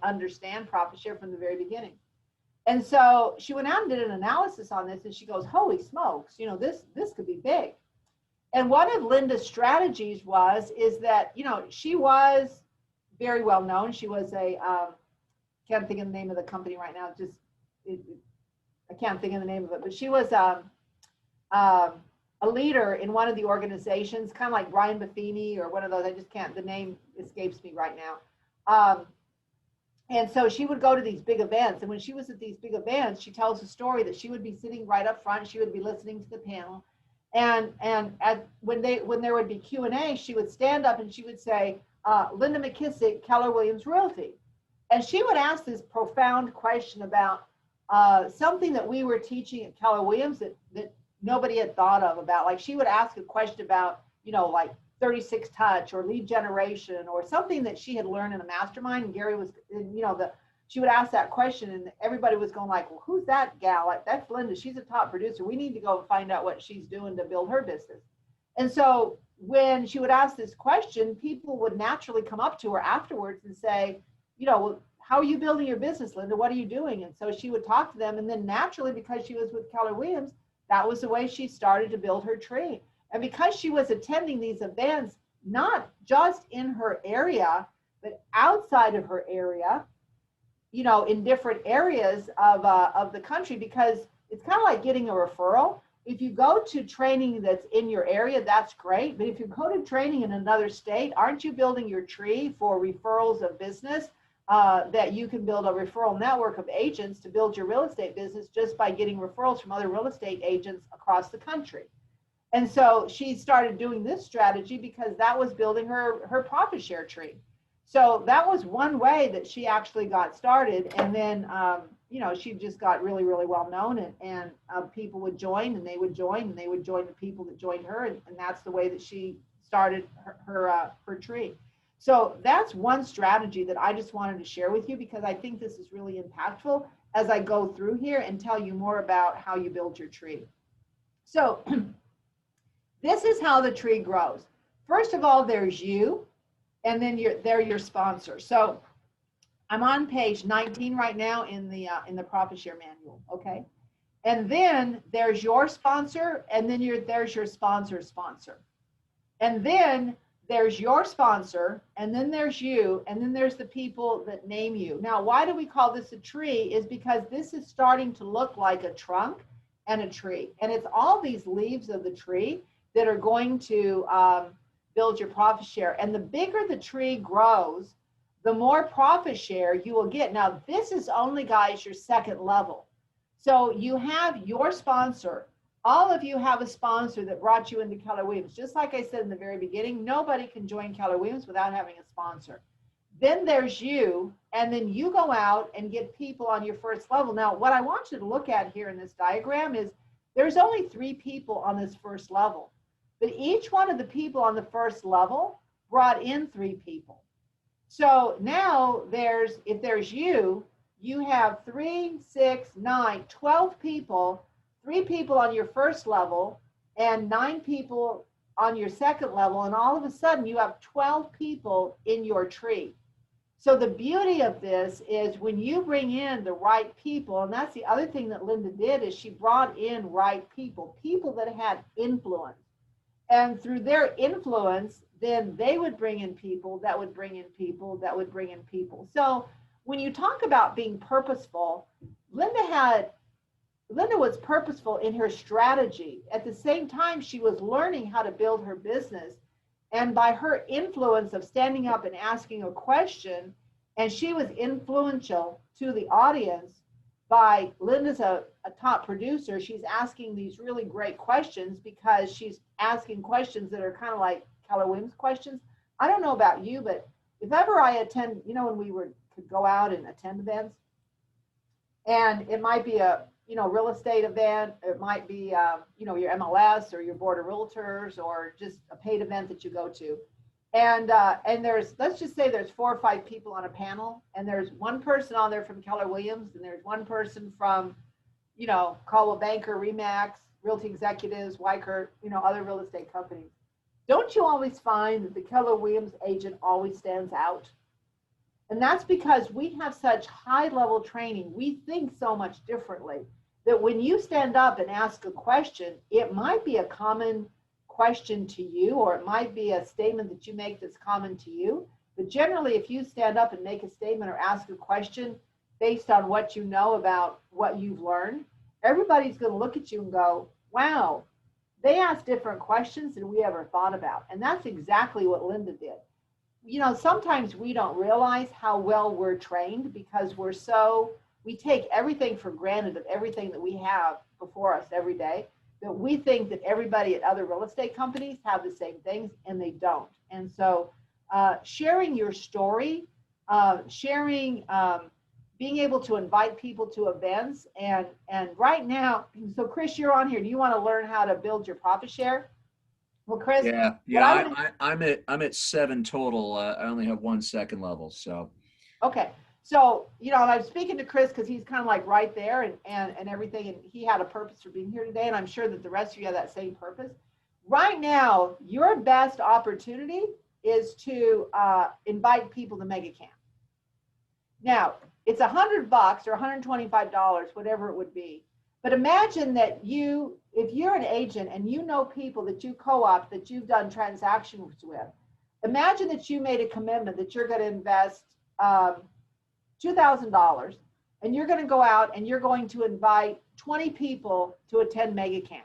understand profit share from the very beginning. And so she went out and did an analysis on this, and she goes, holy smokes, this could be big. And one of Linda's strategies is that, she was very well known. She was can't think of the name of the company right now. I can't think of the name of it, but she was a leader in one of the organizations, kind of like Brian Buffini or one of those. The name escapes me right now. And so she would go to these big events. And when she was at these big events, she tells a story that she would be sitting right up front. She would be listening to the panel. When there would be Q&A, she would stand up and she would say, Linda McKissick, Keller Williams Realty. And she would ask this profound question about something that we were teaching at Keller Williams that nobody had thought of about. Like she would ask a question about, like 36 touch or lead generation or something that she had learned in a mastermind. And Gary was, she would ask that question and everybody was going like, well, who's that gal? Like, that's Linda. She's a top producer. We need to go and find out what she's doing to build her business. And so when she would ask this question, people would naturally come up to her afterwards and say, well, how are you building your business, Linda? What are you doing? And so she would talk to them. And then naturally, because she was with Keller Williams, that was the way she started to build her tree. And because she was attending these events, not just in her area, but outside of her area, in different areas of the country, because it's kind of like getting a referral. If you go to training that's in your area, that's great. But if you go to training in another state, aren't you building your tree for referrals of business? That you can build a referral network of agents to build your real estate business just by getting referrals from other real estate agents across the country. And so she started doing this strategy because that was building her profit share tree. So that was one way that she actually got started. And then, she just got really, really well known and people would join and they would join and they would join the people that joined her. And that's the way that she started her tree. So that's one strategy that I just wanted to share with you because I think this is really impactful as I go through here and tell you more about how you build your tree. So this is how the tree grows. First of all, there's you, and then they're your sponsor. So I'm on page 19 right now in the profit share manual, okay? And then there's your sponsor, and then there's your sponsor's sponsor. And then there's your sponsor, and then there's you, and then there's the people that name you. Now, why do we call this a tree? Is because this is starting to look like a trunk and a tree. And it's all these leaves of the tree that are going to build your profit share. And the bigger the tree grows, the more profit share you will get. Now, this is only, guys, your second level. So you have your sponsor. All of you have a sponsor that brought you into Keller Williams. Just like I said in the very beginning, nobody can join Keller Williams without having a sponsor. Then there's you, and then you go out and get people on your first level. Now, what I want you to look at here in this diagram is there's only 3 people on this first level, but each one of the people on the first level brought in 3 people. So now if there's you have 3, 6, 9, 12 people, 3 people on your first level and 9 people on your second level. And all of a sudden you have 12 people in your tree. So the beauty of this is when you bring in the right people, and that's the other thing that Linda did, is she brought in right people, people that had influence. And through their influence, then they would bring in people that would bring in people that would bring in people. So when you talk about being purposeful, Linda was purposeful in her strategy. At the same time, she was learning how to build her business. And by her influence of standing up and asking a question, and she was influential to the audience by Linda's a top producer. She's asking these really great questions because she's asking questions that are kind of like Keller Williams questions. I don't know about you, but if ever I attend, when we could go out and attend events, and it might be a real estate event, it might be your MLS or your board of realtors or just a paid event that you go to, and there's, let's just say there's 4 or 5 people on a panel, and there's one person on there from Keller Williams, and there's one person from Coldwell Banker, Remax, Realty Executives, Weichert, other real estate companies. Don't you always find that the Keller Williams agent always stands out? And that's because we have such high level training. We think so much differently that when you stand up and ask a question, it might be a common question to you, or it might be a statement that you make that's common to you. But generally, if you stand up and make a statement or ask a question based on what you know about what you've learned, everybody's going to look at you and go, wow, they ask different questions than we ever thought about. And that's exactly what Linda did. Sometimes we don't realize how well we're trained because we take everything for granted of everything that we have before us every day. that we think that everybody at other real estate companies have the same things, and they don't. And so sharing your story, sharing, being able to invite people to events, and right now, so Chris, you're on here. Do you want to learn how to build your profit share? Well, Chris, Yeah, what I yeah. I'm at 7 total. I only have 1 second level. So okay. So, you know, and I'm speaking to Chris because he's kind of like right there and everything. And he had a purpose for being here today. And I'm sure that the rest of you have that same purpose. Right now, your best opportunity is to invite people to Mega Camp. Now, it's $100 or $125, whatever it would be. But imagine that if you're an agent and you know people that you co-opt, that you've done transactions with, imagine that you made a commitment that you're going to invest $2,000, and you're going to go out and you're going to invite 20 people to attend Mega Camp.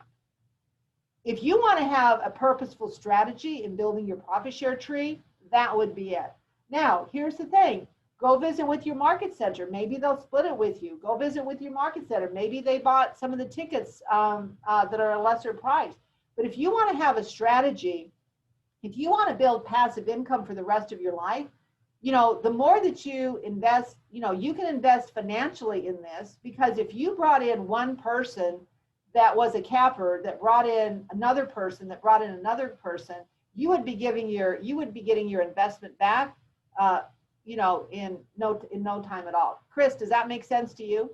If you want to have a purposeful strategy in building your profit share tree, that would be it. Now, here's the thing. Go visit with your market center. Maybe they'll split it with you. Go visit with your market center. Maybe they bought some of the tickets that are a lesser price. But if you want to have a strategy, if you want to build passive income for the rest of your life, you know, the more that you invest, you know, you can invest financially in this, because if you brought in one person that was a capper, that brought in another person, that brought in another person, you would be getting your investment back, you know, in no time at all. Chris, does that make sense to you?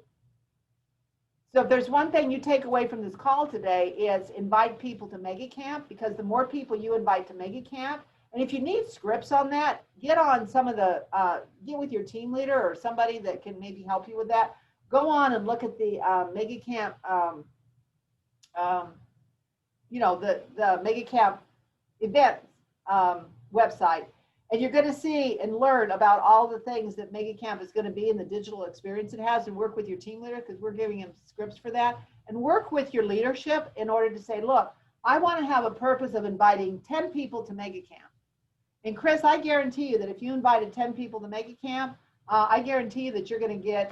So if there's one thing you take away from this call today, is invite people to Mega Camp, because the more people you invite to Mega Camp, and if you need scripts on that, get on some of the, get with your team leader or somebody that can maybe help you with that. Go on and look at the Mega Camp, you know, the Mega Camp events website. And you're going to see and learn about all the things that Mega Camp is going to be in the digital experience it has, and work with your team leader, because we're giving him scripts for that, and work with your leadership in order to say, look, I want to have a purpose of inviting 10 people to Mega Camp. And Chris, I guarantee you that if you invited 10 people to Mega Camp, I guarantee you that you're going to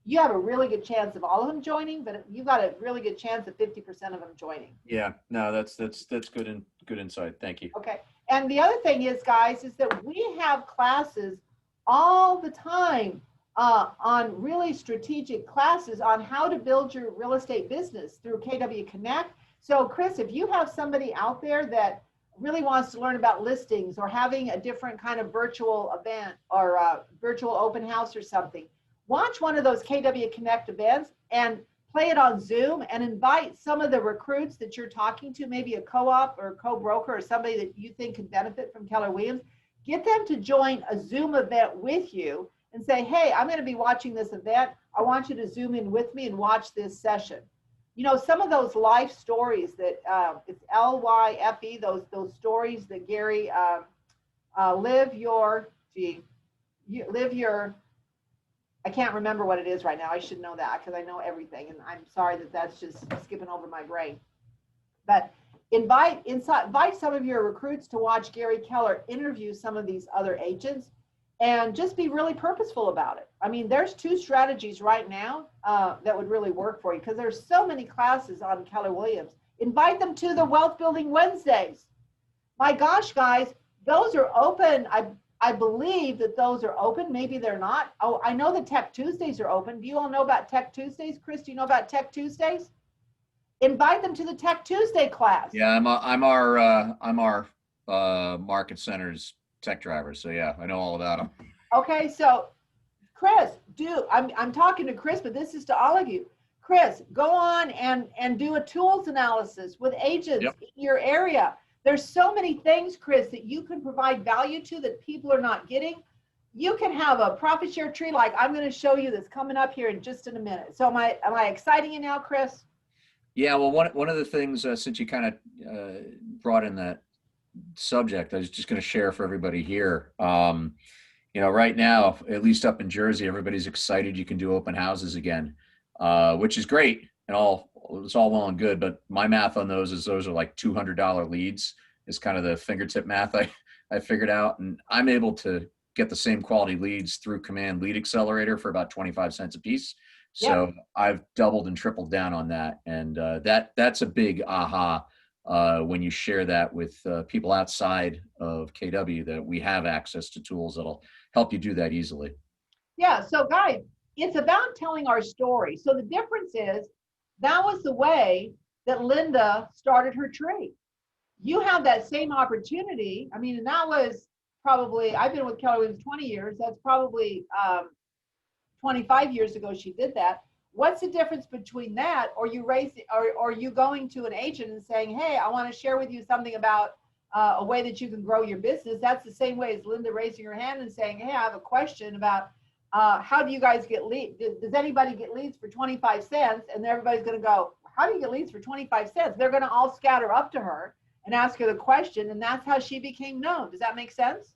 you have a really good chance of all of them joining, but you've got a really good chance of 50% of them joining. yeah, no, that's good insight. Thank you. Okay. And the other thing is, guys, is that we have classes all the time on really strategic classes on how to build your real estate business through KW Connect. So Chris, if you have somebody out there that really wants to learn about listings, or having a different kind of virtual event, or a virtual open house or something, watch one of those KW Connect events and play it on Zoom, and invite some of the recruits that you're talking to, maybe a co-op or a co-broker or somebody that you think could benefit from Keller Williams. Get them to join a Zoom event with you and say, hey, I'm going to be watching this event. I want you to Zoom in with me and watch this session. You know, some of those life stories that it's LYFE, those stories that Gary, I can't remember what it is right now. I should know that, because I know everything, and I'm sorry that that's just skipping over my brain. But invite some of your recruits to watch Gary Keller interview some of these other agents, and just be really purposeful about it. I mean, there's 2 strategies right now that would really work for you, because there's so many classes on Keller Williams. Invite them to the Wealth Building Wednesdays. My gosh, guys, those are open. I believe that those are open. Maybe they're not. Oh, I know the Tech Tuesdays are open. Do you all know about Tech Tuesdays? Chris, do you know about Tech Tuesdays? Invite them to the Tech Tuesday class. Yeah, I'm our market center's tech driver. So yeah, I know all about them. Okay, so Chris, I'm talking to Chris, but this is to all of you. Chris, go on and do a tools analysis with agents in your area. There's so many things, Chris, that you can provide value to that people are not getting. You can have a profit share tree like I'm going to show you that's coming up here in just in a minute. So am I exciting you now, Chris? Yeah, well, one of the things, since you kind of brought in that subject, I was just going to share for everybody here. You know, right now, at least up in Jersey, everybody's excited you can do open houses again, which is great. And it's all well and good, but my math on those are like $200 leads is kind of the fingertip math I figured out. And I'm able to get the same quality leads through Command Lead Accelerator for about 25 cents a piece. So I've doubled and tripled down on that. And that's a big aha when you share that with people outside of KW, that we have access to tools that'll help you do that easily. Yeah, so guys, it's about telling our story. So the difference is that was the way that Linda started her tree. You have that same opportunity. I mean, and that was probably, I've been with Keller Williams 20 years. That's probably 25 years ago she did that. What's the difference between that or you or you going to an agent and saying, hey, I want to share with you something about a way that you can grow your business? That's the same way as Linda raising her hand and saying, hey, I have a question about how do you guys get leads? Does anybody get leads for 25 cents? And everybody's going to go, how do you get leads for 25 cents? They're going to all scatter up to her and ask her the question. And that's how she became known. Does that make sense?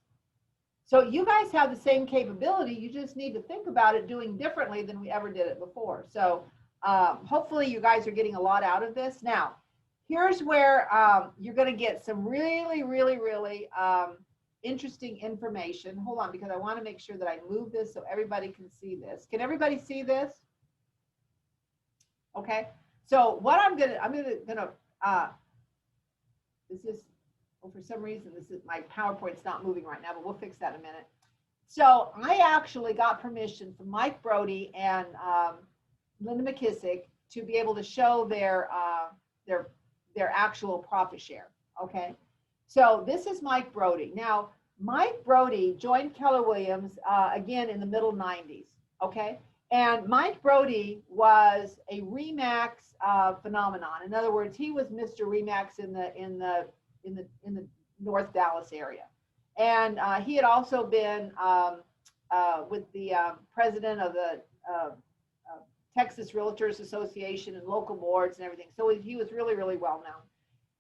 So you guys have the same capability. You just need to think about it doing differently than we ever did it before. So hopefully you guys are getting a lot out of this. Now, here's where you're going to get some really, really, really interesting information. Hold on, because I want to make sure that I move this so everybody can see this. Can everybody see this? Okay. So what I'm gonna this is, well, for some reason this is my PowerPoint's not moving right now, but we'll fix that in a minute. So I actually got permission from Mike Brody and Linda McKissick to be able to show their actual profit share. Okay. So this is Mike Brody. Now, Mike Brody joined Keller Williams again in the middle 90s. Okay. And Mike Brody was a Remax phenomenon. In other words, he was Mr. Remax in the North Dallas area. And he had also been with the president of the Texas Realtors Association and local boards and everything. So he was really, really well known.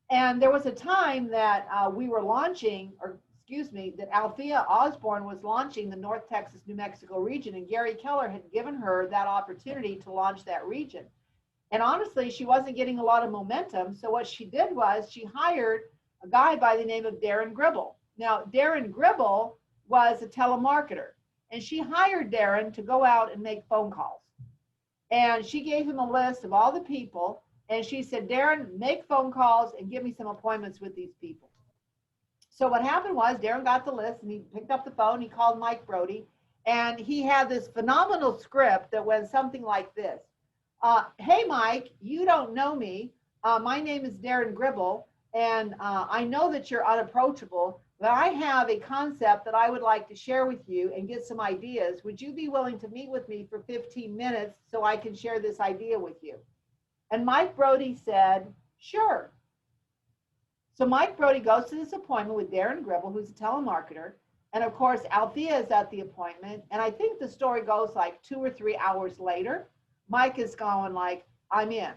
And there was a time that we were launching, or excuse me, that Althea Osborne was launching the North Texas, New Mexico region, and Gary Keller had given her that opportunity to launch that region. And honestly, she wasn't getting a lot of momentum. So what she did was she hired a guy by the name of Darren Gribble. Now, Darren Gribble was a telemarketer, and she hired Darren to go out and make phone calls. And she gave him a list of all the people, and she said, Darren, make phone calls and give me some appointments with these people. So what happened was Darren got the list and he picked up the phone, he called Mike Brody, and he had this phenomenal script that went something like this. Hey, Mike, you don't know me. My name is Darren Gribble, and I know that you're unapproachable, but I have a concept that I would like to share with you and get some ideas. Would you be willing to meet with me for 15 minutes so I can share this idea with you? And Mike Brody said, sure. So Mike Brody goes to this appointment with Darren Gribble, who's a telemarketer. And of course, Althea is at the appointment. And I think the story goes like 2 or 3 hours later, Mike is going like, I'm in.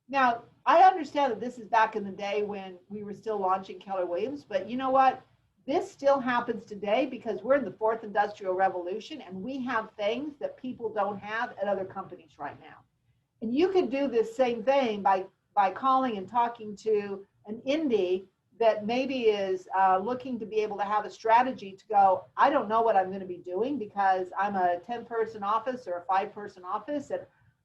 Now, I understand that this is back in the day when we were still launching Keller Williams, but you know what? This still happens today because we're in the fourth industrial revolution and we have things that people don't have at other companies right now. And you could do this same thing by calling and talking to an indie that maybe is looking to be able to have a strategy to go, I don't know what I'm going to be doing because I'm a 10-person office or a 5-person office and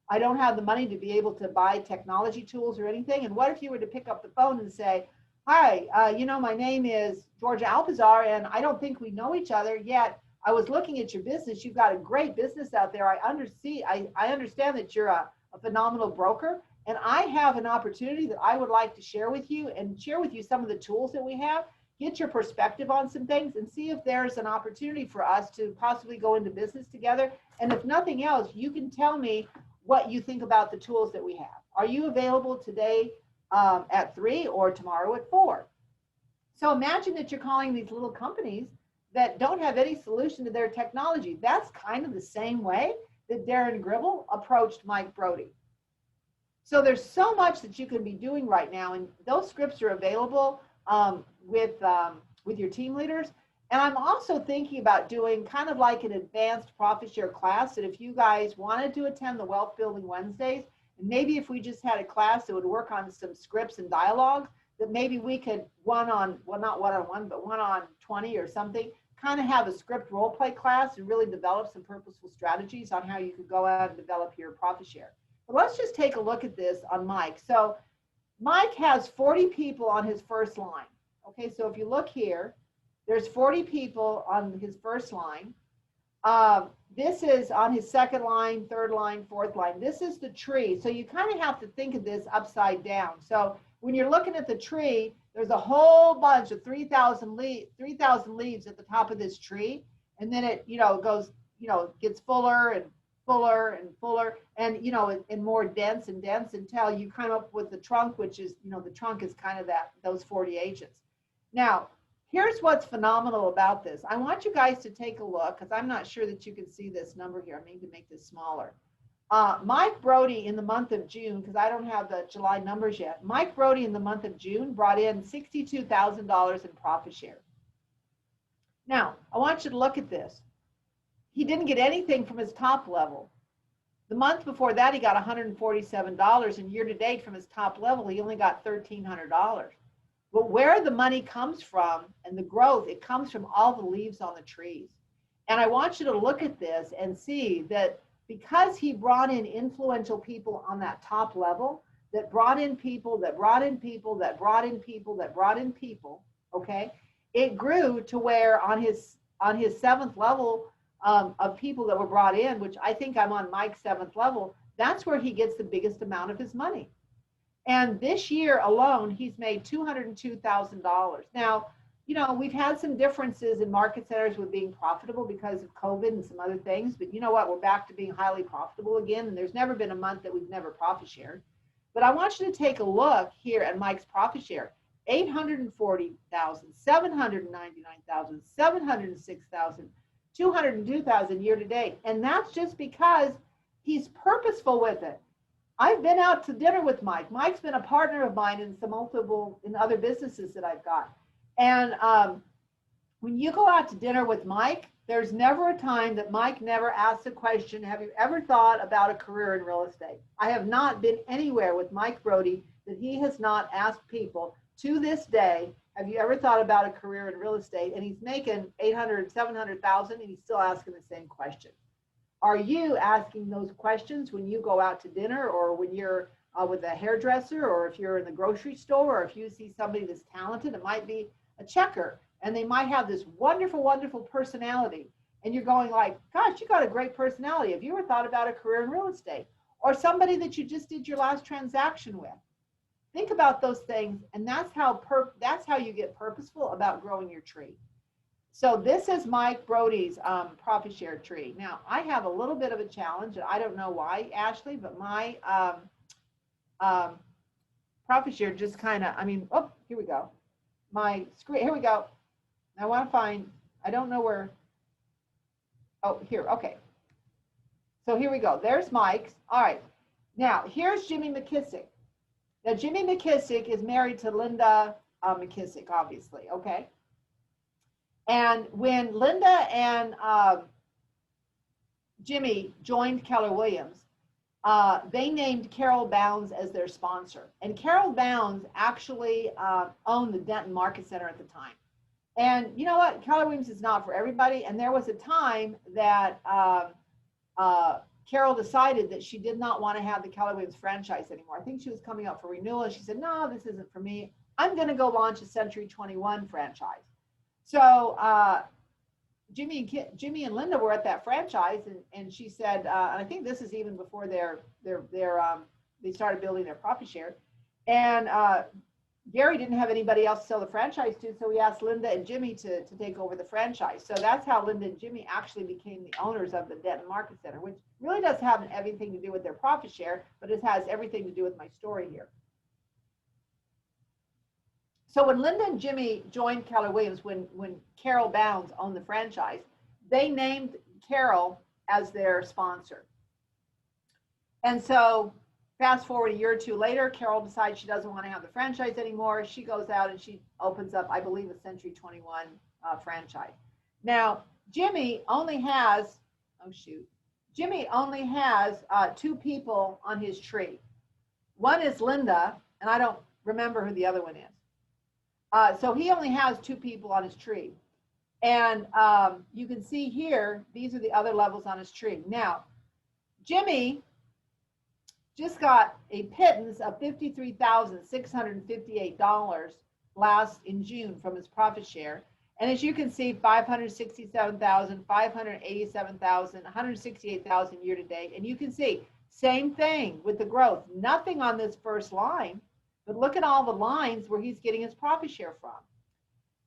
I don't have the money to be able to buy technology tools or anything. And what if you were to pick up the phone and say, hi, my name is Georgia Alpizar and I don't think we know each other yet. I was looking at your business. You've got a great business out there. I understand that you're a phenomenal broker. And I have an opportunity that I would like to share with you and share with you some of the tools that we have, get your perspective on some things and see if there's an opportunity for us to possibly go into business together. And if nothing else, you can tell me what you think about the tools that we have. Are you available today at 3 or tomorrow at 4? So imagine that you're calling these little companies that don't have any solution to their technology. That's kind of the same way that Darren Gribble approached Mike Brody. So there's so much that you can be doing right now, and those scripts are available with your team leaders. And I'm also thinking about doing kind of like an advanced profit share class that if you guys wanted to attend the Wealth Building Wednesdays, and maybe if we just had a class that would work on some scripts and dialogues, that maybe we could not one-on-one, but 1-on-20 or something, kind of have a script role play class and really develop some purposeful strategies on how you could go out and develop your profit share. But let's just take a look at this on Mike. So Mike has 40 people on his first line. Okay, so if you look here, there's 40 people on his first line. This is on his second line, third line, fourth line. This is the tree. So you kind of have to think of this upside down. So when you're looking at the tree, there's a whole bunch of 3,000 leaves at the top of this tree. And then it, goes, gets fuller and fuller and fuller and, and more dense and dense until you come up with the trunk, which is, the trunk is kind of those 40 agents. Now, here's what's phenomenal about this. I want you guys to take a look because I'm not sure that you can see this number here. I need to make this smaller. Mike Brody in the month of June, because I don't have the July numbers yet. Mike Brody in the month of June brought in $62,000 in profit share. Now, I want you to look at this. He didn't get anything from his top level. The month before that, he got $147, and year to date from his top level, he only got $1,300. But where the money comes from and the growth, it comes from all the leaves on the trees. And I want you to look at this and see that because he brought in influential people on that top level, that brought in people, that brought in people, that brought in people, that brought in people, okay, it grew to where on his seventh level of people that were brought in, which I think I'm on Mike's seventh level, that's where he gets the biggest amount of his money. And this year alone, he's made $202,000. Now, we've had some differences in market centers with being profitable because of COVID and some other things, but you know what? We're back to being highly profitable again, and there's never been a month that we've never profit shared. But I want you to take a look here at Mike's profit share. 840,000, 799,000, 706,000, 202,000 year to date. And that's just because he's purposeful with it. I've been out to dinner with Mike. Mike's been a partner of mine in in other businesses that I've got. And when you go out to dinner with Mike, there's never a time that Mike never asks a question, have you ever thought about a career in real estate? I have not been anywhere with Mike Brody that he has not asked people to this day, have you ever thought about a career in real estate? And he's making 800, 700,000 and he's still asking the same question. Are you asking those questions when you go out to dinner or when you're with a hairdresser or if you're in the grocery store or if you see somebody that's talented? It might be a checker and they might have this wonderful, wonderful personality. And you're going like, gosh, you got a great personality. Have you ever thought about a career in real estate? Or somebody that you just did your last transaction with? Think about those things. And that's how you get purposeful about growing your tree. So this is Mike Brody's profit share tree. Now, I have a little bit of a challenge, and I don't know why, Ashley, but my profit share just kind of, oh, here we go. My screen, here we go. I want to find, I don't know where, oh, here, okay. So here we go. There's Mike's. All right. Now, here's Jimmy McKissick. Now, Jimmy McKissick is married to Linda McKissick, obviously, okay? And when Linda and Jimmy joined Keller Williams, they named Carol Bounds as their sponsor. And Carol Bounds actually owned the Denton Market Center at the time. And you know what? Keller Williams is not for everybody. And there was a time that Carol decided that she did not want to have the Keller Williams franchise anymore. I think she was coming up for renewal. And she said, no, this isn't for me. I'm going to go launch a Century 21 franchise. So Jimmy and Linda were at that franchise, and she said, and I think this is even before they started building their profit share. And Gary didn't have anybody else to sell the franchise to, so he asked Linda and Jimmy to take over the franchise. So that's how Linda and Jimmy actually became the owners of the Denton Market Center, which really does have everything to do with their profit share, but it has everything to do with my story here. So when Linda and Jimmy joined Keller Williams, when Carol Bounds owned the franchise, they named Carol as their sponsor. And so fast forward a year or two later, Carol decides she doesn't want to have the franchise anymore. She goes out and she opens up, I believe, a Century 21 franchise. Now, Jimmy only has, Jimmy only has 2 people on his tree. One is Linda, and I don't remember who the other one is. So he only has 2 people on his tree. And you can see here, these are the other levels on his tree. Now, Jimmy just got a pittance of $53,658 last in June from his profit share. And as you can see, 567,000, 587,000, 168,000 year to date. And you can see, same thing with the growth. Nothing on this first line, but look at all the lines where he's getting his profit share from.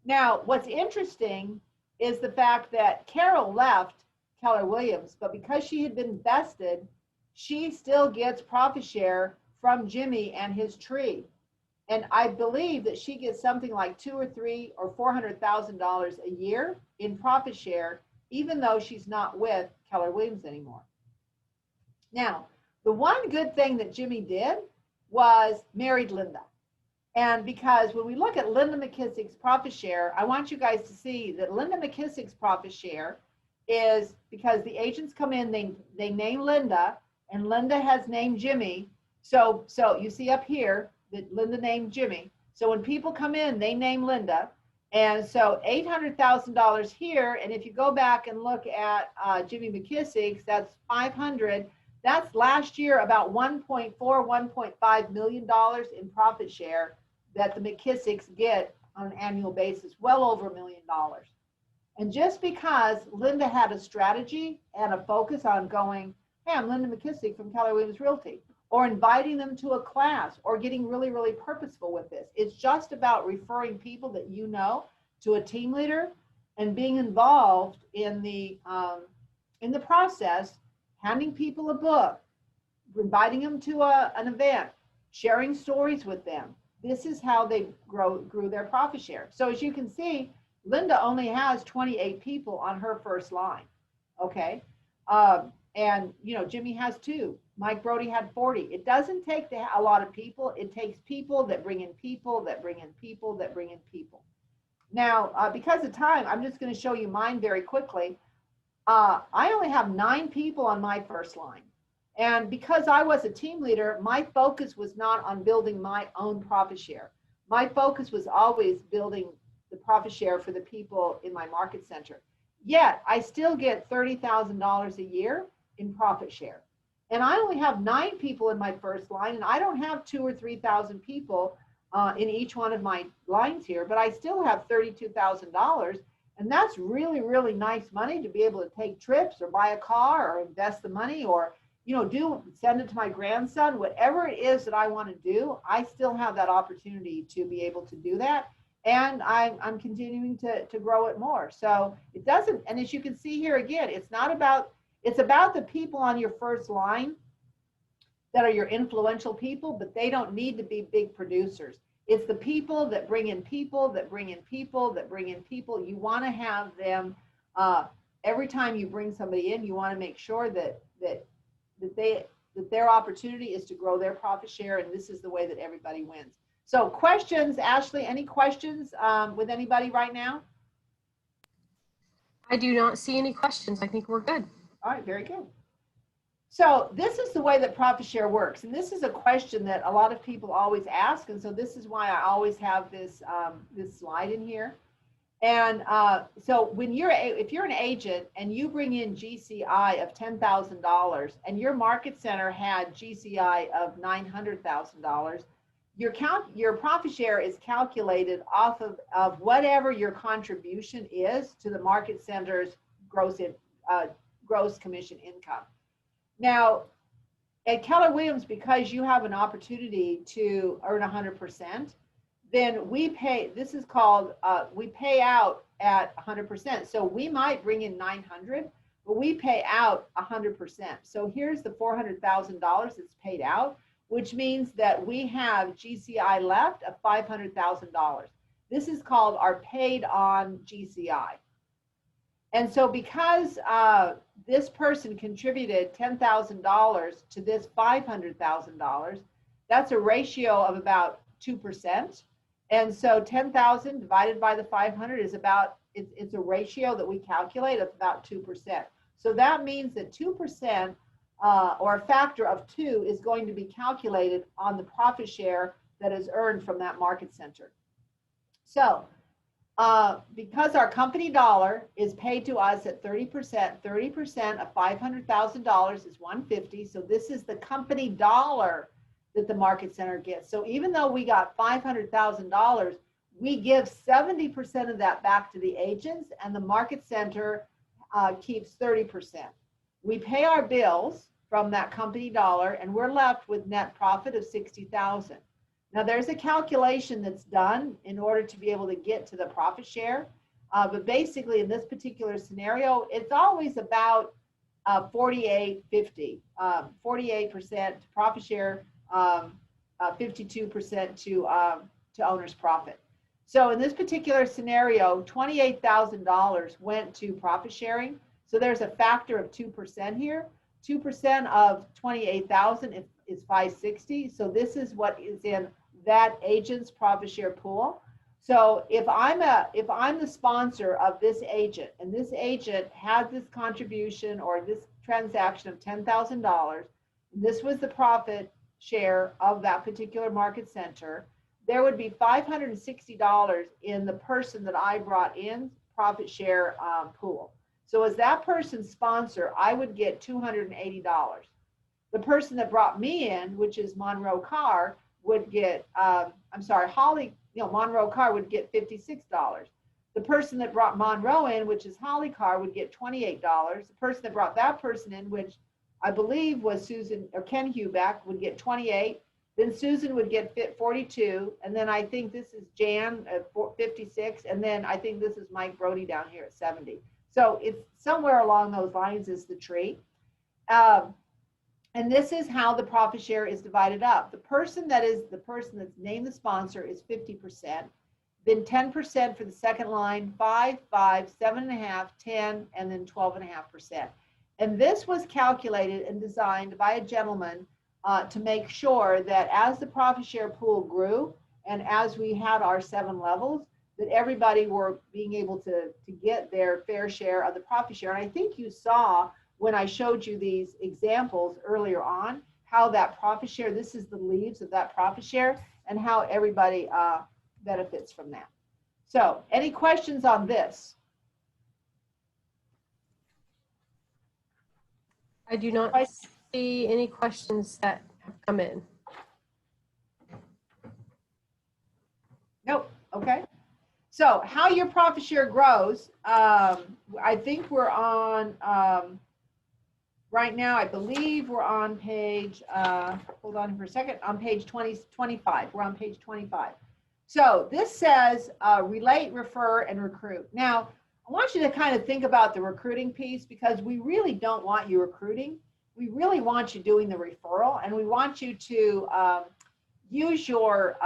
Now, what's interesting is the fact that Carol left Keller Williams, but because she had been vested, she still gets profit share from Jimmy and his tree. And I believe that she gets something like $200,000 or $300,000 or $400,000 a year in profit share, even though she's not with Keller Williams anymore. Now, the one good thing that Jimmy did was married Linda. And because when we look at Linda McKissick's profit share, I want you guys to see that Linda McKissick's profit share is because the agents come in, they name Linda, and Linda has named Jimmy. So you see up here that Linda named Jimmy. So when people come in, they name Linda. And so $800,000 here. And if you go back and look at Jimmy McKissick's, that's 500. That's last year about $1.4, $1.5 million in profit share that the McKissicks get on an annual basis, well over $1 million. And just because Linda had a strategy and a focus on going, hey, I'm Linda McKissick from Keller Williams Realty, or inviting them to a class, or getting really, really purposeful with this. It's just about referring people that you know to a team leader and being involved in the process, handing people a book, inviting them to an event, sharing stories with them. This is how they grew their profit share. So as you can see, Linda only has 28 people on her first line, okay? And Jimmy has 2. Mike Brody had 40. It doesn't take a lot of people. It takes people that bring in people, that bring in people, that bring in people. Now, because of time, I'm just going to show you mine very quickly. I only have 9 people on my first line. And because I was a team leader, my focus was not on building my own profit share. My focus was always building the profit share for the people in my market center. Yet, I still get $30,000 a year in profit share. And I only have 9 people in my first line, and I don't have 2,000 or 3,000 people in each one of my lines here, but I still have $32,000. And that's really, really nice money to be able to take trips or buy a car or invest the money or, send it to my grandson, whatever it is that I want to do. I still have that opportunity to be able to do that. And I'm continuing to grow it more. So it doesn't, and as you can see here again, it's about the people on your first line that are your influential people, but they don't need to be big producers. It's the people that bring in people, that bring in people, that bring in people. You want to have them, every time you bring somebody in, you want to make sure that their opportunity is to grow their profit share, and this is the way that everybody wins. So questions, Ashley, any questions with anybody right now? I do not see any questions. I think we're good. All right, very good. So this is the way that profit share works. And this is a question that a lot of people always ask. And so this is why I always have this, this slide in here. And so if you're an agent and you bring in GCI of $10,000 and your market center had GCI of $900,000, your profit share is calculated off of whatever your contribution is to the market center's gross commission income. Now, at Keller Williams, because you have an opportunity to earn 100%, then we pay, this is called, we pay out at 100%. So we might bring in 900, but we pay out 100%. So here's the $400,000 that's paid out, which means that we have GCI left of $500,000. This is called our paid on GCI. And so because this person contributed $10,000 to this $500,000, that's a ratio of about 2%. And so 10,000 divided by the 500 is about, it's a ratio that we calculate of about 2%. So that means that 2% or a factor of 2 is going to be calculated on the profit share that is earned from that market center. So because our company dollar is paid to us at 30% of $500,000 is 150. So this is the company dollar that the market center gets. So even though we got $500,000, we give 70% of that back to the agents, and the market center keeps 30%. We pay our bills from that company dollar, and we're left with net profit of 60,000. Now there's a calculation that's done in order to be able to get to the profit share. But basically in this particular scenario, it's always about 48-50, 48% to profit share, 52% to owner's profit. So in this particular scenario, $28,000 went to profit sharing. So there's a factor of 2% here. 2% of 28,000 is 560. So this is what is in that agent's profit share pool. So if I'm the sponsor of this agent, and this agent had this contribution or this transaction of $10,000, this was the profit share of that particular market center, there would be $560 in the person that I brought in profit share pool. So as that person's sponsor, I would get $280. The person that brought me in, which is Monroe Carr, would get, Monroe Carr would get $56. The person that brought Monroe in, which is Holly Carr, would get $28. The person that brought that person in, which I believe was Susan or Ken Huback, would get $28. Then Susan would get $42. And then I think this is Jan at $56. And then I think this is Mike Brody down here at $70. So it's somewhere along those lines is the tree. And this is how the profit share is divided up. The person that's named the sponsor is 50%, then 10% for the second line, 5, 7.5, 10, and then 12.5%. And this was calculated and designed by a gentleman to make sure that as the profit share pool grew and as we had our 7 levels, that everybody were being able to get their fair share of the profit share. And I think you saw when I showed you these examples earlier on, how that profit share, this is the leaves of that profit share, and how everybody benefits from that. So any questions on this? I do not see any questions that have come in. Nope. Okay. So how your profit share grows, I think we're on, right now, I believe we're on page, hold on for a second, on page 25. We're on page 25. So this says relate, refer, and recruit. Now, I want you to kind of think about the recruiting piece, because we really don't want you recruiting. We really want you doing the referral, and we want you to use your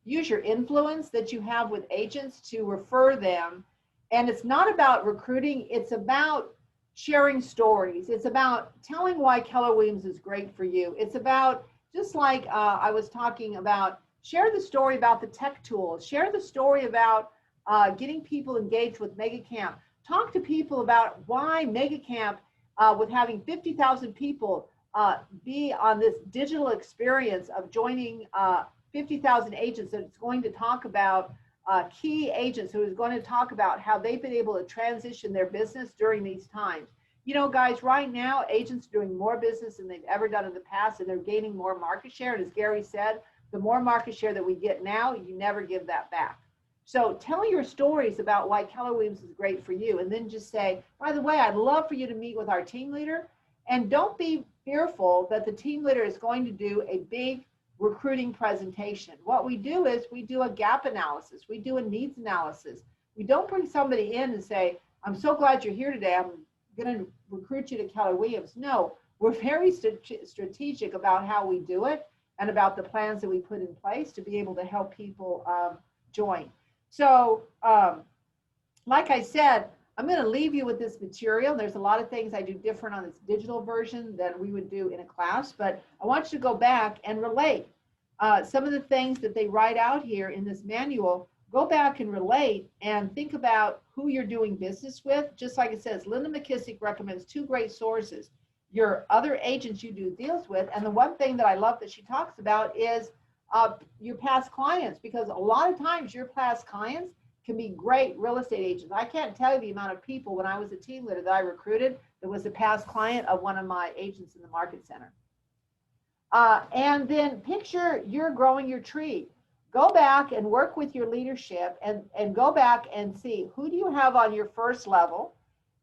influence that you have with agents to refer them. And it's not about recruiting, it's about sharing stories. It's about telling why Keller Williams is great for you. It's about, just like I was talking about, share the story about the tech tools, share the story about getting people engaged with MegaCamp. Talk to people about why MegaCamp, with having 50,000 people be on this digital experience of joining 50,000 agents, that it's going to talk about key agents who is going to talk about how they've been able to transition their business during these times. You know, guys, right now, agents are doing more business than they've ever done in the past, and they're gaining more market share. And as Gary said, the more market share that we get now, you never give that back. So tell your stories about why Keller Williams is great for you. And then just say, by the way, I'd love for you to meet with our team leader. And don't be fearful that the team leader is going to do a big recruiting presentation. What we do is we do a gap analysis. We do a needs analysis. We don't bring somebody in and say, I'm so glad you're here today. I'm going to recruit you to Keller Williams. No, we're very strategic about how we do it and about the plans that we put in place to be able to help people join. So like I said, I'm going to leave you with this material. There's a lot of things I do different on this digital version than we would do in a class, but I want you to go back and relate some of the things that they write out here in this manual. Go back and relate and think about who you're doing business with. Just like it says, Linda McKissick recommends 2 great sources: your other agents you do deals with, and the one thing that I love that she talks about is your past clients, because a lot of times your past clients can be great real estate agents. I can't tell you the amount of people when I was a team leader that I recruited that was a past client of one of my agents in the market center. And then picture you're growing your tree. Go back and work with your leadership and go back and see who do you have on your first level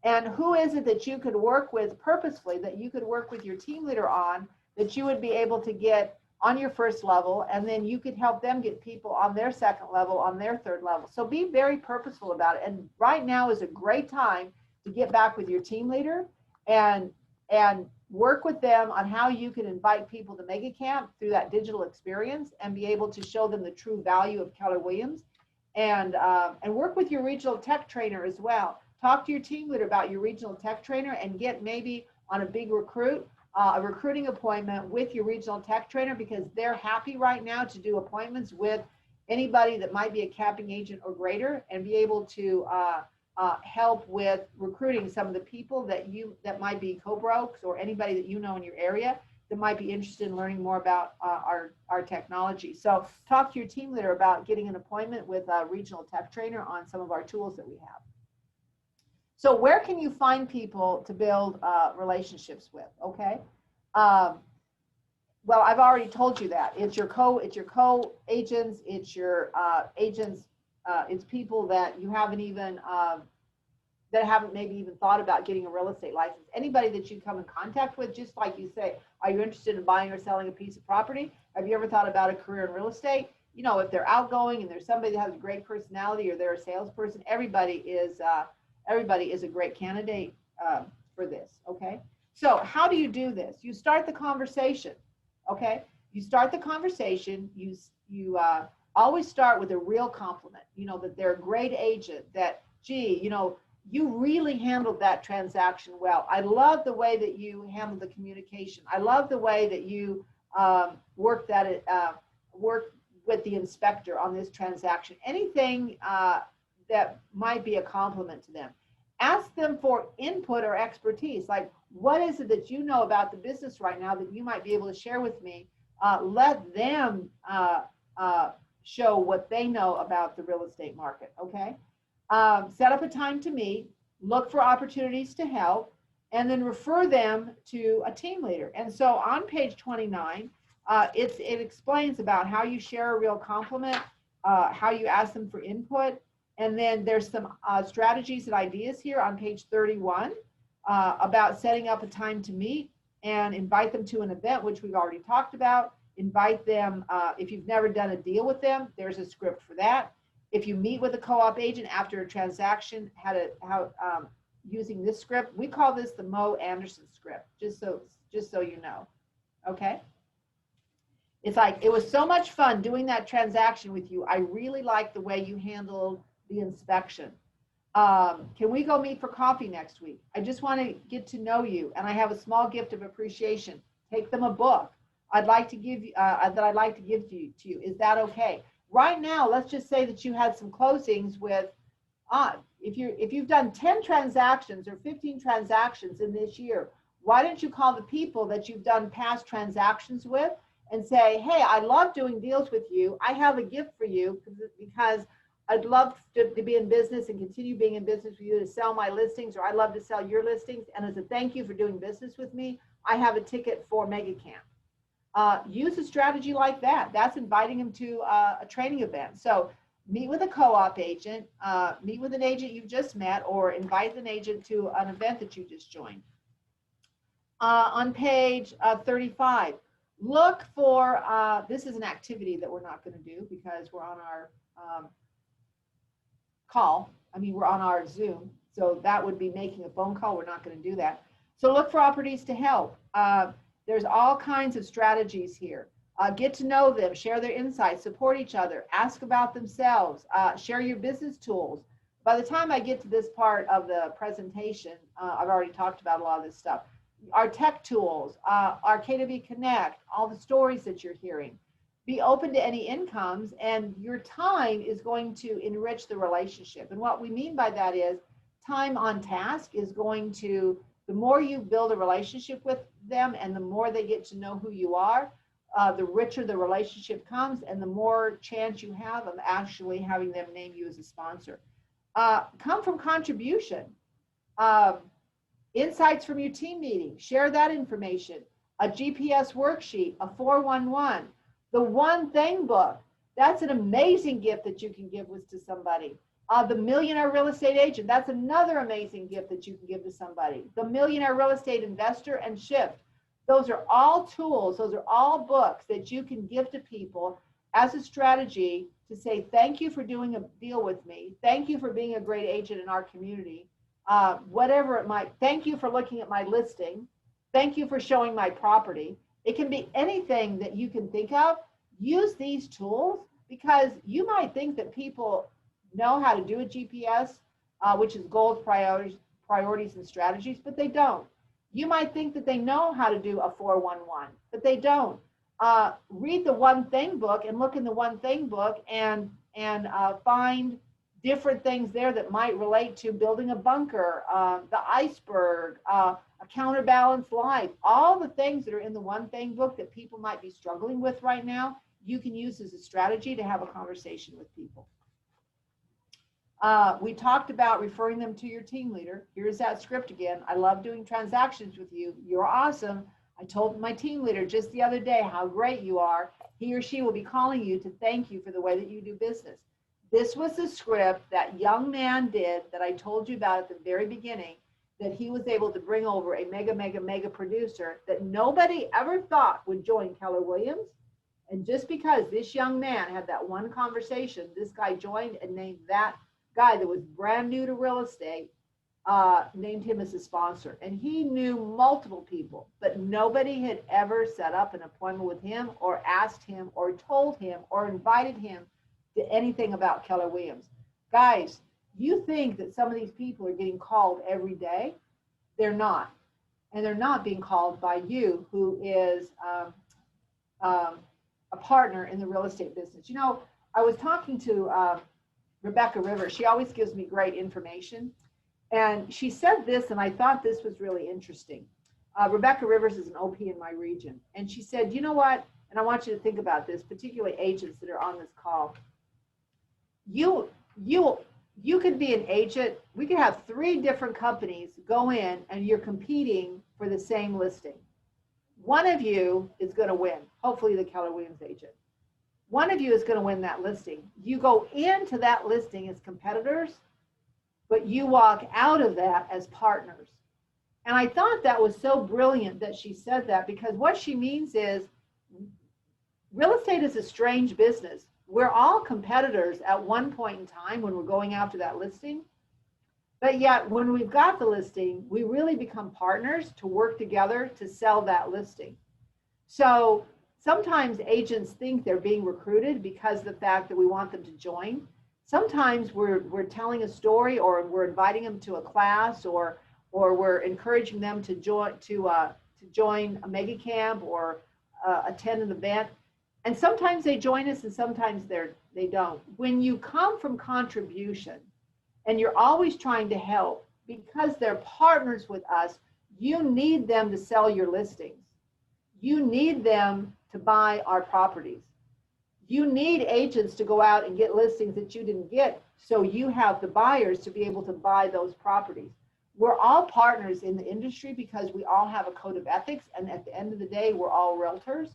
and who is it that you could work with purposefully, that you could work with your team leader on, that you would be able to get on your first level, and then you could help them get people on their second level, on their third level. So be very purposeful about it. And right now is a great time to get back with your team leader and work with them on how you can invite people to Mega Camp through that digital experience and be able to show them the true value of Keller Williams, and work with your regional tech trainer as well. Talk to your team leader about your regional tech trainer and get maybe on a big a recruiting appointment with your regional tech trainer, because they're happy right now to do appointments with anybody that might be a capping agent or greater, and be able to help with recruiting some of the people that might be co-brokes or anybody that you know in your area that might be interested in learning more about our technology. So talk to your team leader about getting an appointment with a regional tech trainer on some of our tools that we have. So where can you find people to build relationships with? Okay. Well, I've already told you that. It's your co-agents, it's your agents, it's people that you haven't even, that haven't maybe even thought about getting a real estate license. Anybody that you come in contact with, just like you say, are you interested in buying or selling a piece of property? Have you ever thought about a career in real estate? You know, if they're outgoing and there's somebody that has a great personality or they're a salesperson, everybody is a great candidate for this, okay? So how do you do this? You start the conversation, okay? You start the conversation, you always start with a real compliment, you know, that they're a great agent, that, gee, you know, you really handled that transaction well. I love the way that you handled the communication. I love the way that you worked with the inspector on this transaction. Anything that might be a compliment to them. Ask them for input or expertise. Like, what is it that you know about the business right now that you might be able to share with me? Let them show what they know about the real estate market, okay? Set up a time to meet, look for opportunities to help, and then refer them to a team leader. And so on page 29, it explains about how you share a real compliment, how you ask them for input, and then there's some strategies and ideas here on page 31 about setting up a time to meet and invite them to an event, which we've already talked about. Invite them, if you've never done a deal with them, there's a script for that. If you meet with a co-op agent after a transaction, using this script, we call this the Mo Anderson script, just so you know, okay? It's like, it was so much fun doing that transaction with you. I really like the way you handled the inspection. Can we go meet for coffee next week? I just want to get to know you, and I have a small gift of appreciation. Take them a book I'd like to give you, that I'd like to give to you. Is that okay? Right now, let's just say that you had some closings with, if you've done 10 transactions or 15 transactions in this year, why don't you call the people that you've done past transactions with and say, hey, I love doing deals with you. I have a gift for you because I'd love to be in business and continue being in business with you, to sell my listings, or I'd love to sell your listings. And as a thank you for doing business with me, I have a ticket for Mega Camp. Use a strategy like that. That's inviting them to a training event. So meet with a co-op agent, meet with an agent you've just met, or invite an agent to an event that you just joined. On page 35, look for, this is an activity that we're not going to do because we're on our we're on our Zoom. So that would be making a phone call. We're not going to do that. So look for opportunities to help. There's all kinds of strategies here. Get to know them, share their insights, support each other, ask about themselves, share your business tools. By the time I get to this part of the presentation, I've already talked about a lot of this stuff. Our tech tools, our KW Connect, all the stories that you're hearing. Be open to any incomes, and your time is going to enrich the relationship. And what we mean by that is time on task is going to, the more you build a relationship with them and the more they get to know who you are, the richer the relationship comes and the more chance you have of actually having them name you as a sponsor. Come from contribution. Insights from your team meeting, share that information. A GPS worksheet, a 411, the One Thing book. That's an amazing gift that you can give to somebody. The Millionaire Real Estate Agent, that's another amazing gift that you can give to somebody. The Millionaire Real Estate Investor and Shift. Those are all tools, those are all books that you can give to people as a strategy to say, thank you for doing a deal with me. Thank you for being a great agent in our community. Whatever it might, thank you for looking at my listing. Thank you for showing my property. It can be anything that you can think of. Use these tools because you might think that people know how to do a GPS, which is goals, priorities, and strategies, but they don't. You might think that they know how to do a 411, but they don't. Read the One Thing book and look in the One Thing book and find different things there that might relate to building a bunker, the iceberg, a counterbalanced life. All the things that are in the One Thing book that people might be struggling with right now, you can use as a strategy to have a conversation with people. We talked about referring them to your team leader. Here's that script again. I love doing transactions with you. You're awesome. I told my team leader just the other day how great you are. He or she will be calling you to thank you for the way that you do business. This was the script that young man did that I told you about at the very beginning, that he was able to bring over a mega producer that nobody ever thought would join Keller Williams. And just because this young man had that one conversation, this guy joined and named that guy that was brand new to real estate, named him as a sponsor. And he knew multiple people, but nobody had ever set up an appointment with him or asked him or told him or invited him to anything about Keller Williams. Guys, you think that some of these people are getting called every day? They're not. And they're not being called by you, who is a partner in the real estate business. You know, I was talking to Rebecca Rivers. She always gives me great information. And she said this, and I thought this was really interesting. Rebecca Rivers is an OP in my region. And she said, you know what? And I want you to think about this, particularly agents that are on this call. You could be an agent. We could have 3 different companies go in and you're competing for the same listing. One of you is going to win, hopefully the Keller Williams agent. One of you is going to win that listing. You go into that listing as competitors, but you walk out of that as partners. And I thought that was so brilliant that she said that, because what she means is real estate is a strange business. We're all competitors at one point in time when we're going after that listing. But yet when we've got the listing, we really become partners to work together to sell that listing. So sometimes agents think they're being recruited because of the fact that we want them to join. Sometimes we're telling a story, or we're inviting them to a class, or we're encouraging them to join a mega camp or attend an event. And sometimes they join us and sometimes they don't. When you come from contribution and you're always trying to help because they're partners with us, you need them to sell your listings. You need them to buy our properties. You need agents to go out and get listings that you didn't get, so you have the buyers to be able to buy those properties. We're all partners in the industry because we all have a code of ethics, and at the end of the day, we're all realtors.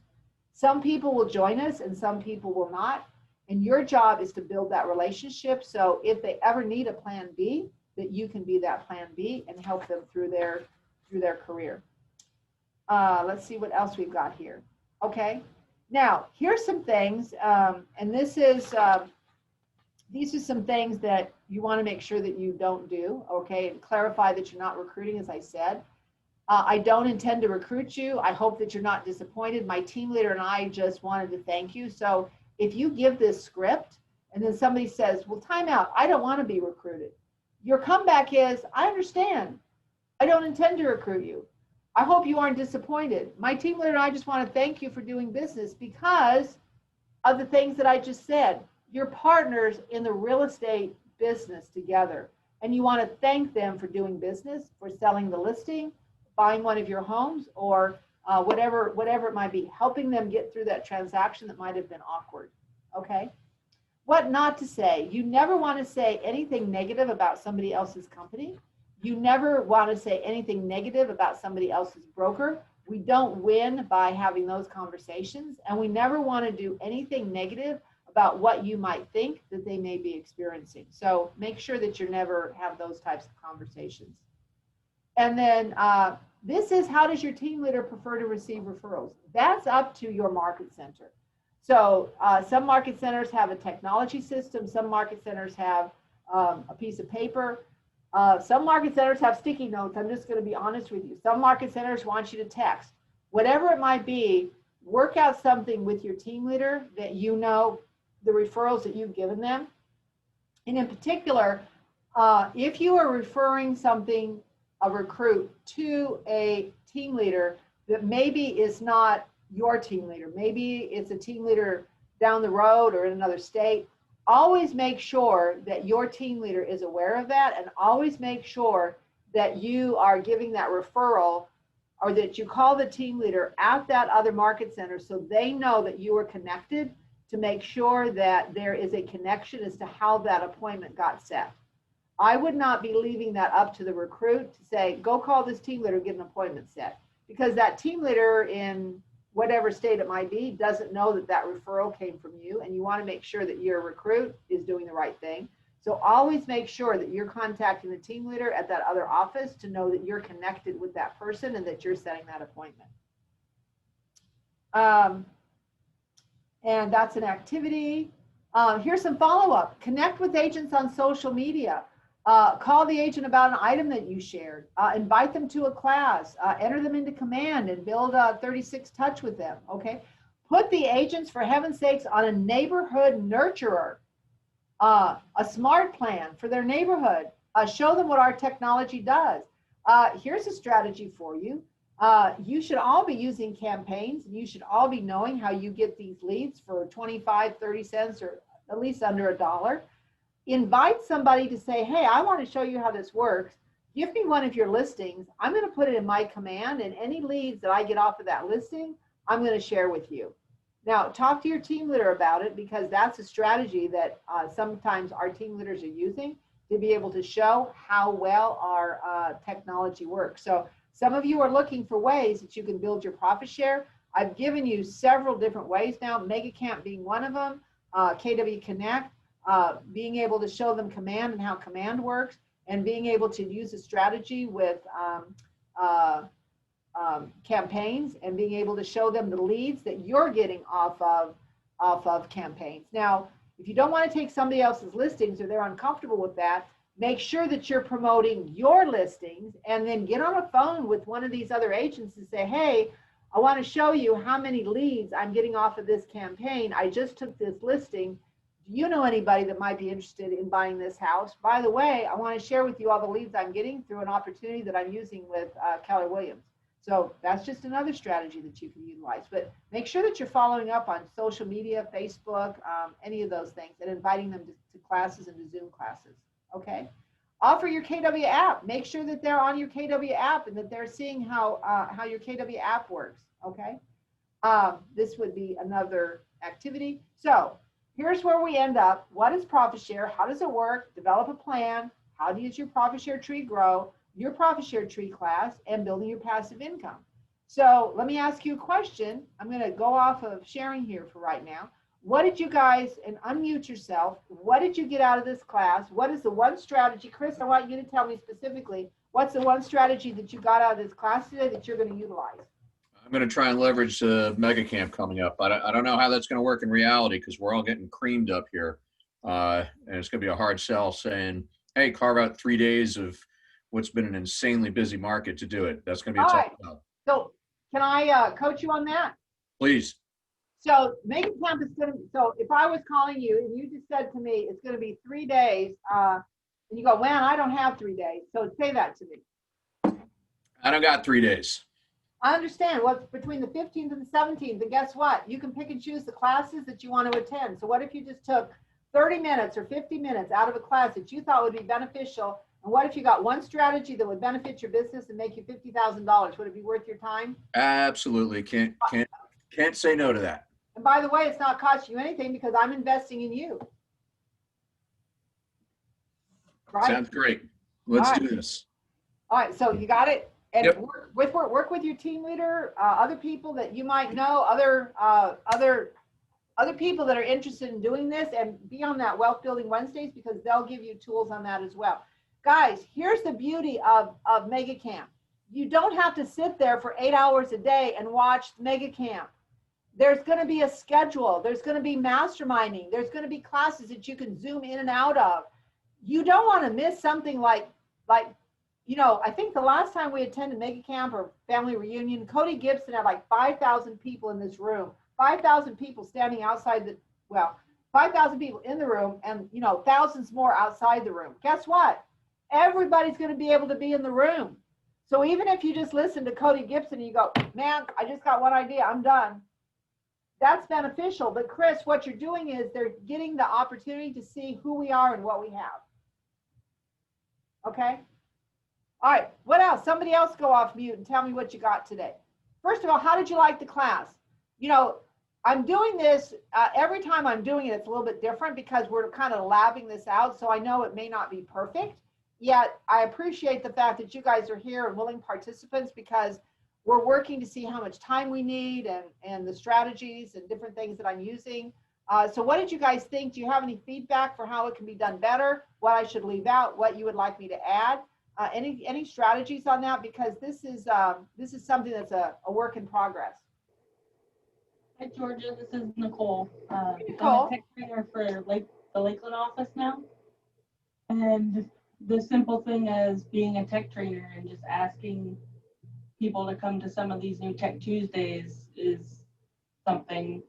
Some people will join us and some people will not. And your job is to build that relationship. So if they ever need a plan B, that you can be that plan B and help them through their career. Let's see what else we've got here. Okay. Now, here's some things, and these are some things that you want to make sure that you don't do, okay, and clarify that you're not recruiting, as I said. I don't intend to recruit you. I hope that you're not disappointed. My team leader and I just wanted to thank you. So if you give this script and then somebody says, well, time out, I don't want to be recruited, your comeback is, I understand. I don't intend to recruit you. I hope you aren't disappointed. My team leader and I just want to thank you for doing business because of the things that I just said. You're partners in the real estate business together, and you want to thank them for doing business, for selling the listing, buying one of your homes, or whatever it might be, helping them get through that transaction that might have been awkward. Okay. What not to say. You never want to say anything negative about somebody else's company. You never want to say anything negative about somebody else's broker. We don't win by having those conversations, and we never want to do anything negative about what you might think that they may be experiencing. So make sure that you never have those types of conversations. And then this is, how does your team leader prefer to receive referrals? That's up to your market center. So some market centers have a technology system. Some market centers have a piece of paper. Some market centers have sticky notes. I'm just going to be honest with you. Some market centers want you to text. Whatever it might be, work out something with your team leader that you know the referrals that you've given them. And in particular, if you are referring something, a recruit, to a team leader that maybe is not your team leader, maybe it's a team leader down the road or in another state, always make sure that your team leader is aware of that, and always make sure that you are giving that referral, or that you call the team leader at that other market center so they know that you are connected, to make sure that there is a connection as to how that appointment got set. I would not be leaving that up to the recruit to say, go call this team leader, get an appointment set, because that team leader in whatever state it might be doesn't know that that referral came from you, and you want to make sure that your recruit is doing the right thing. So always make sure that you're contacting the team leader at that other office to know that you're connected with that person and that you're setting that appointment. And that's an activity. Here's some follow-up. Connect with agents on social media. Call the agent about an item that you shared. Invite them to a class. Enter them into command and build a 36 touch with them. Okay. Put the agents, for heaven's sakes, on a neighborhood nurturer, a smart plan for their neighborhood. Show them what our technology does. Here's a strategy for you. You should all be using campaigns. You should all be knowing how you get these leads for 25, 30 cents, or at least under $1. Invite somebody to say, hey, I want to show you how this works. Give me one of your listings. I'm going to put it in my command, and any leads that I get off of that listing, I'm going to share with you. Now, talk to your team leader about it, because that's a strategy that sometimes our team leaders are using to be able to show how well our technology works. So some of you are looking for ways that you can build your profit share. I've given you several different ways now, MegaCamp being one of them, KW Connect, being able to show them command and how command works, and being able to use a strategy with campaigns, and being able to show them the leads that you're getting off of campaigns. Now, if you don't want to take somebody else's listings, or they're uncomfortable with that, make sure that you're promoting your listings, and then get on a phone with one of these other agents and say, hey, I want to show you how many leads I'm getting off of this campaign. I just took this listing. Do you know anybody that might be interested in buying this house? By the way, I want to share with you all the leads I'm getting through an opportunity that I'm using with Keller Williams. So that's just another strategy that you can utilize. But make sure that you're following up on social media, Facebook, any of those things, and inviting them to classes and to Zoom classes. Okay. Offer your KW app. Make sure that they're on your KW app and that they're seeing how your KW app works. Okay. This would be another activity. So here's where we end up. What is profit share? How does it work? Develop a plan. How does your profit share tree grow? Your profit share tree class, and building your passive income. So let me ask you a question. I'm going to go off of sharing here for right now. What did you guys, and unmute yourself, what did you get out of this class? What is the one strategy? Chris, I want you to tell me specifically, what's the one strategy that you got out of this class today that you're going to utilize? I'm going to try and leverage the mega camp coming up. I don't know how that's going to work in reality, because we're all getting creamed up here. And it's going to be a hard sell saying, hey, carve out 3 days of what's been an insanely busy market to do it. That's going to be a tough sell. So can I coach you on that? Please. So Mega Camp is going to, so if I was calling you and you just said to me, it's going to be 3 days, and you go, man, I don't have 3 days. So say that to me. I don't got 3 days. I understand what's between the 15th and the 17th. And guess what? You can pick and choose the classes that you want to attend. So what if you just took 30 minutes or 50 minutes out of a class that you thought would be beneficial And what if you got one strategy that would benefit your business and make you $50,000? Would it be worth your time? Absolutely. Can't say no to that. And by the way, it's not costing you anything because I'm investing in you. Right? Sounds great. Let's All do right. this. All right, so you got it? And Yep. work with your team leader, other people that you might know, other people that are interested in doing this, and be on that Wealth Building Wednesdays because they'll give you tools on that as well. Guys, here's the beauty of Mega Camp. You don't have to sit there for 8 hours a day and watch Mega Camp. There's going to be a schedule. There's going to be masterminding. There's going to be classes that you can zoom in and out of. You don't want to miss something like, you know, I think the last time we attended Mega Camp or family reunion, Cody Gibson had like 5,000 people in this room, 5,000 people standing outside 5,000 people in the room and, you know, thousands more outside the room. Guess what? Everybody's going to be able to be in the room. So even if you just listen to Cody Gibson and you go, man, I just got one idea, I'm done. That's beneficial. But Chris, what you're doing is they're getting the opportunity to see who we are and what we have. Okay? All right, what else? Somebody else go off mute and tell me what you got today. First of all, how did you like the class? You know, I'm doing this, every time I'm doing it, it's a little bit different because we're kind of labbing this out. So I know it may not be perfect, yet I appreciate the fact that you guys are here and willing participants because we're working to see how much time we need and the strategies and different things that I'm using. So what did you guys think? Do you have any feedback for how it can be done better? What I should leave out? What you would like me to add? Any strategies on that? Because this is something that's a work in progress. Hi, Georgia. This is Nicole. Nicole. I'm a tech trainer for the Lakeland office now. And the simple thing as being a tech trainer and just asking people to come to some of these new Tech Tuesdays is something,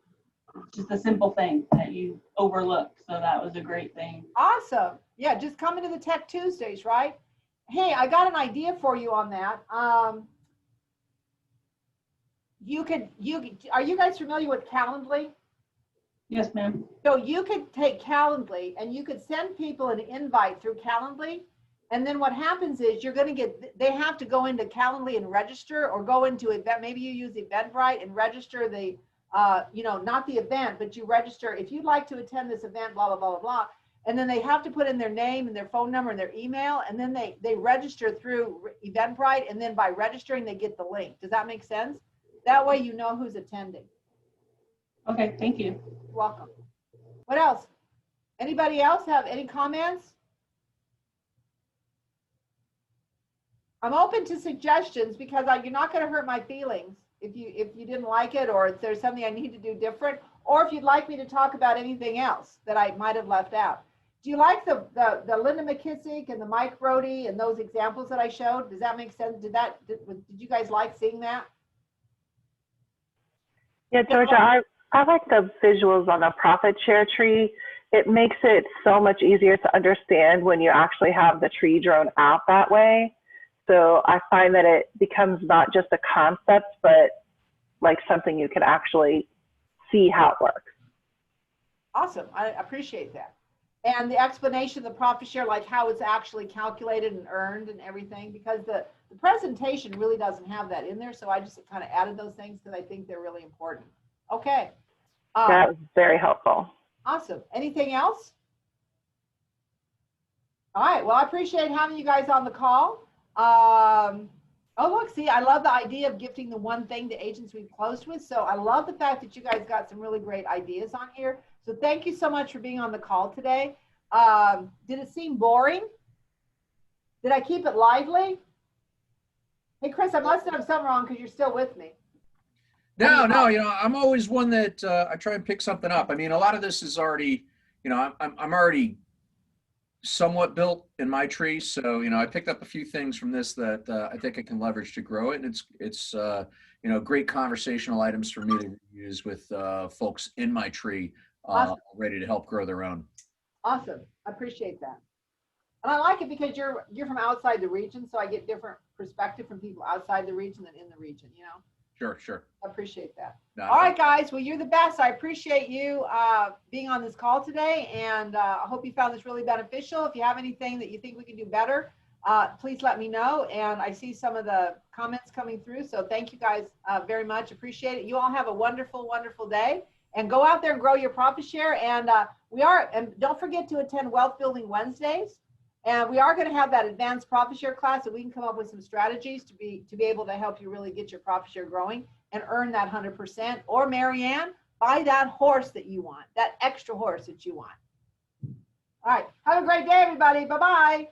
just a simple thing that you overlook. So that was a great thing. Awesome. Yeah, just coming to the Tech Tuesdays, right? Hey, I got an idea for you on that. Are you guys familiar with Calendly? Yes, ma'am. So you could take Calendly and you could send people an invite through Calendly. And then what happens is they have to go into Calendly and register, or go into event. Maybe you use Eventbrite and register the, not the event, but you register if you'd like to attend this event, blah, blah, blah, blah, blah. And then they have to put in their name and their phone number and their email. And then they register through Eventbrite. And then by registering, they get the link. Does that make sense? That way, you know who's attending. Okay, thank you. You're welcome. What else? Anybody else have any comments? I'm open to suggestions because you're not going to hurt my feelings if you didn't like it, or if there's something I need to do different, or if you'd like me to talk about anything else that I might have left out. Do you like the Linda McKissick and the Mike Brody and those examples that I showed? Does that make sense? Did you guys like seeing that? Yeah, Georgia, I like the visuals on the profit share tree. It makes it so much easier to understand when you actually have the tree drawn out that way. So I find that it becomes not just a concept, but like something you can actually see how it works. Awesome. I appreciate that. And the explanation of the profit share, like how it's actually calculated and earned and everything, because the presentation really doesn't have that in there. So I just kind of added those things because I think they're really important. Okay. That was very helpful. Awesome. Anything else? All right. Well, I appreciate having you guys on the call. Oh, look, see, I love the idea of gifting the one thing to agents we've closed with. So I love the fact that you guys got some really great ideas on here. So thank you so much for being on the call today. Did it seem boring? Did I keep it lively? Hey, Chris, I must have something wrong because you're still with me. No, I'm always one that I try and pick something up. I mean, a lot of this is already, I'm already somewhat built in my tree. So, I picked up a few things from this that I think I can leverage to grow it. And it's great conversational items for me to use with folks in my tree Awesome. ready to help grow their own. Awesome. I appreciate that. And I like it because you're from outside the region. So I get different perspective from people outside the region than in the region, Sure. I appreciate that. No, All right, guys. Well, you're the best. I appreciate you being on this call today. And I hope you found this really beneficial. If you have anything that you think we can do better, please let me know. And I see some of the comments coming through. So thank you guys very much. Appreciate it. You all have a wonderful, wonderful day. And go out there and grow your profit share. And and don't forget to attend Wealth Building Wednesdays. And we are going to have that advanced profit share class, so we can come up with some strategies to be able to help you really get your profit share growing and earn that 100%. Or Marianne, buy that horse that you want, that extra horse that you want. All right. Have a great day, everybody. Bye-bye.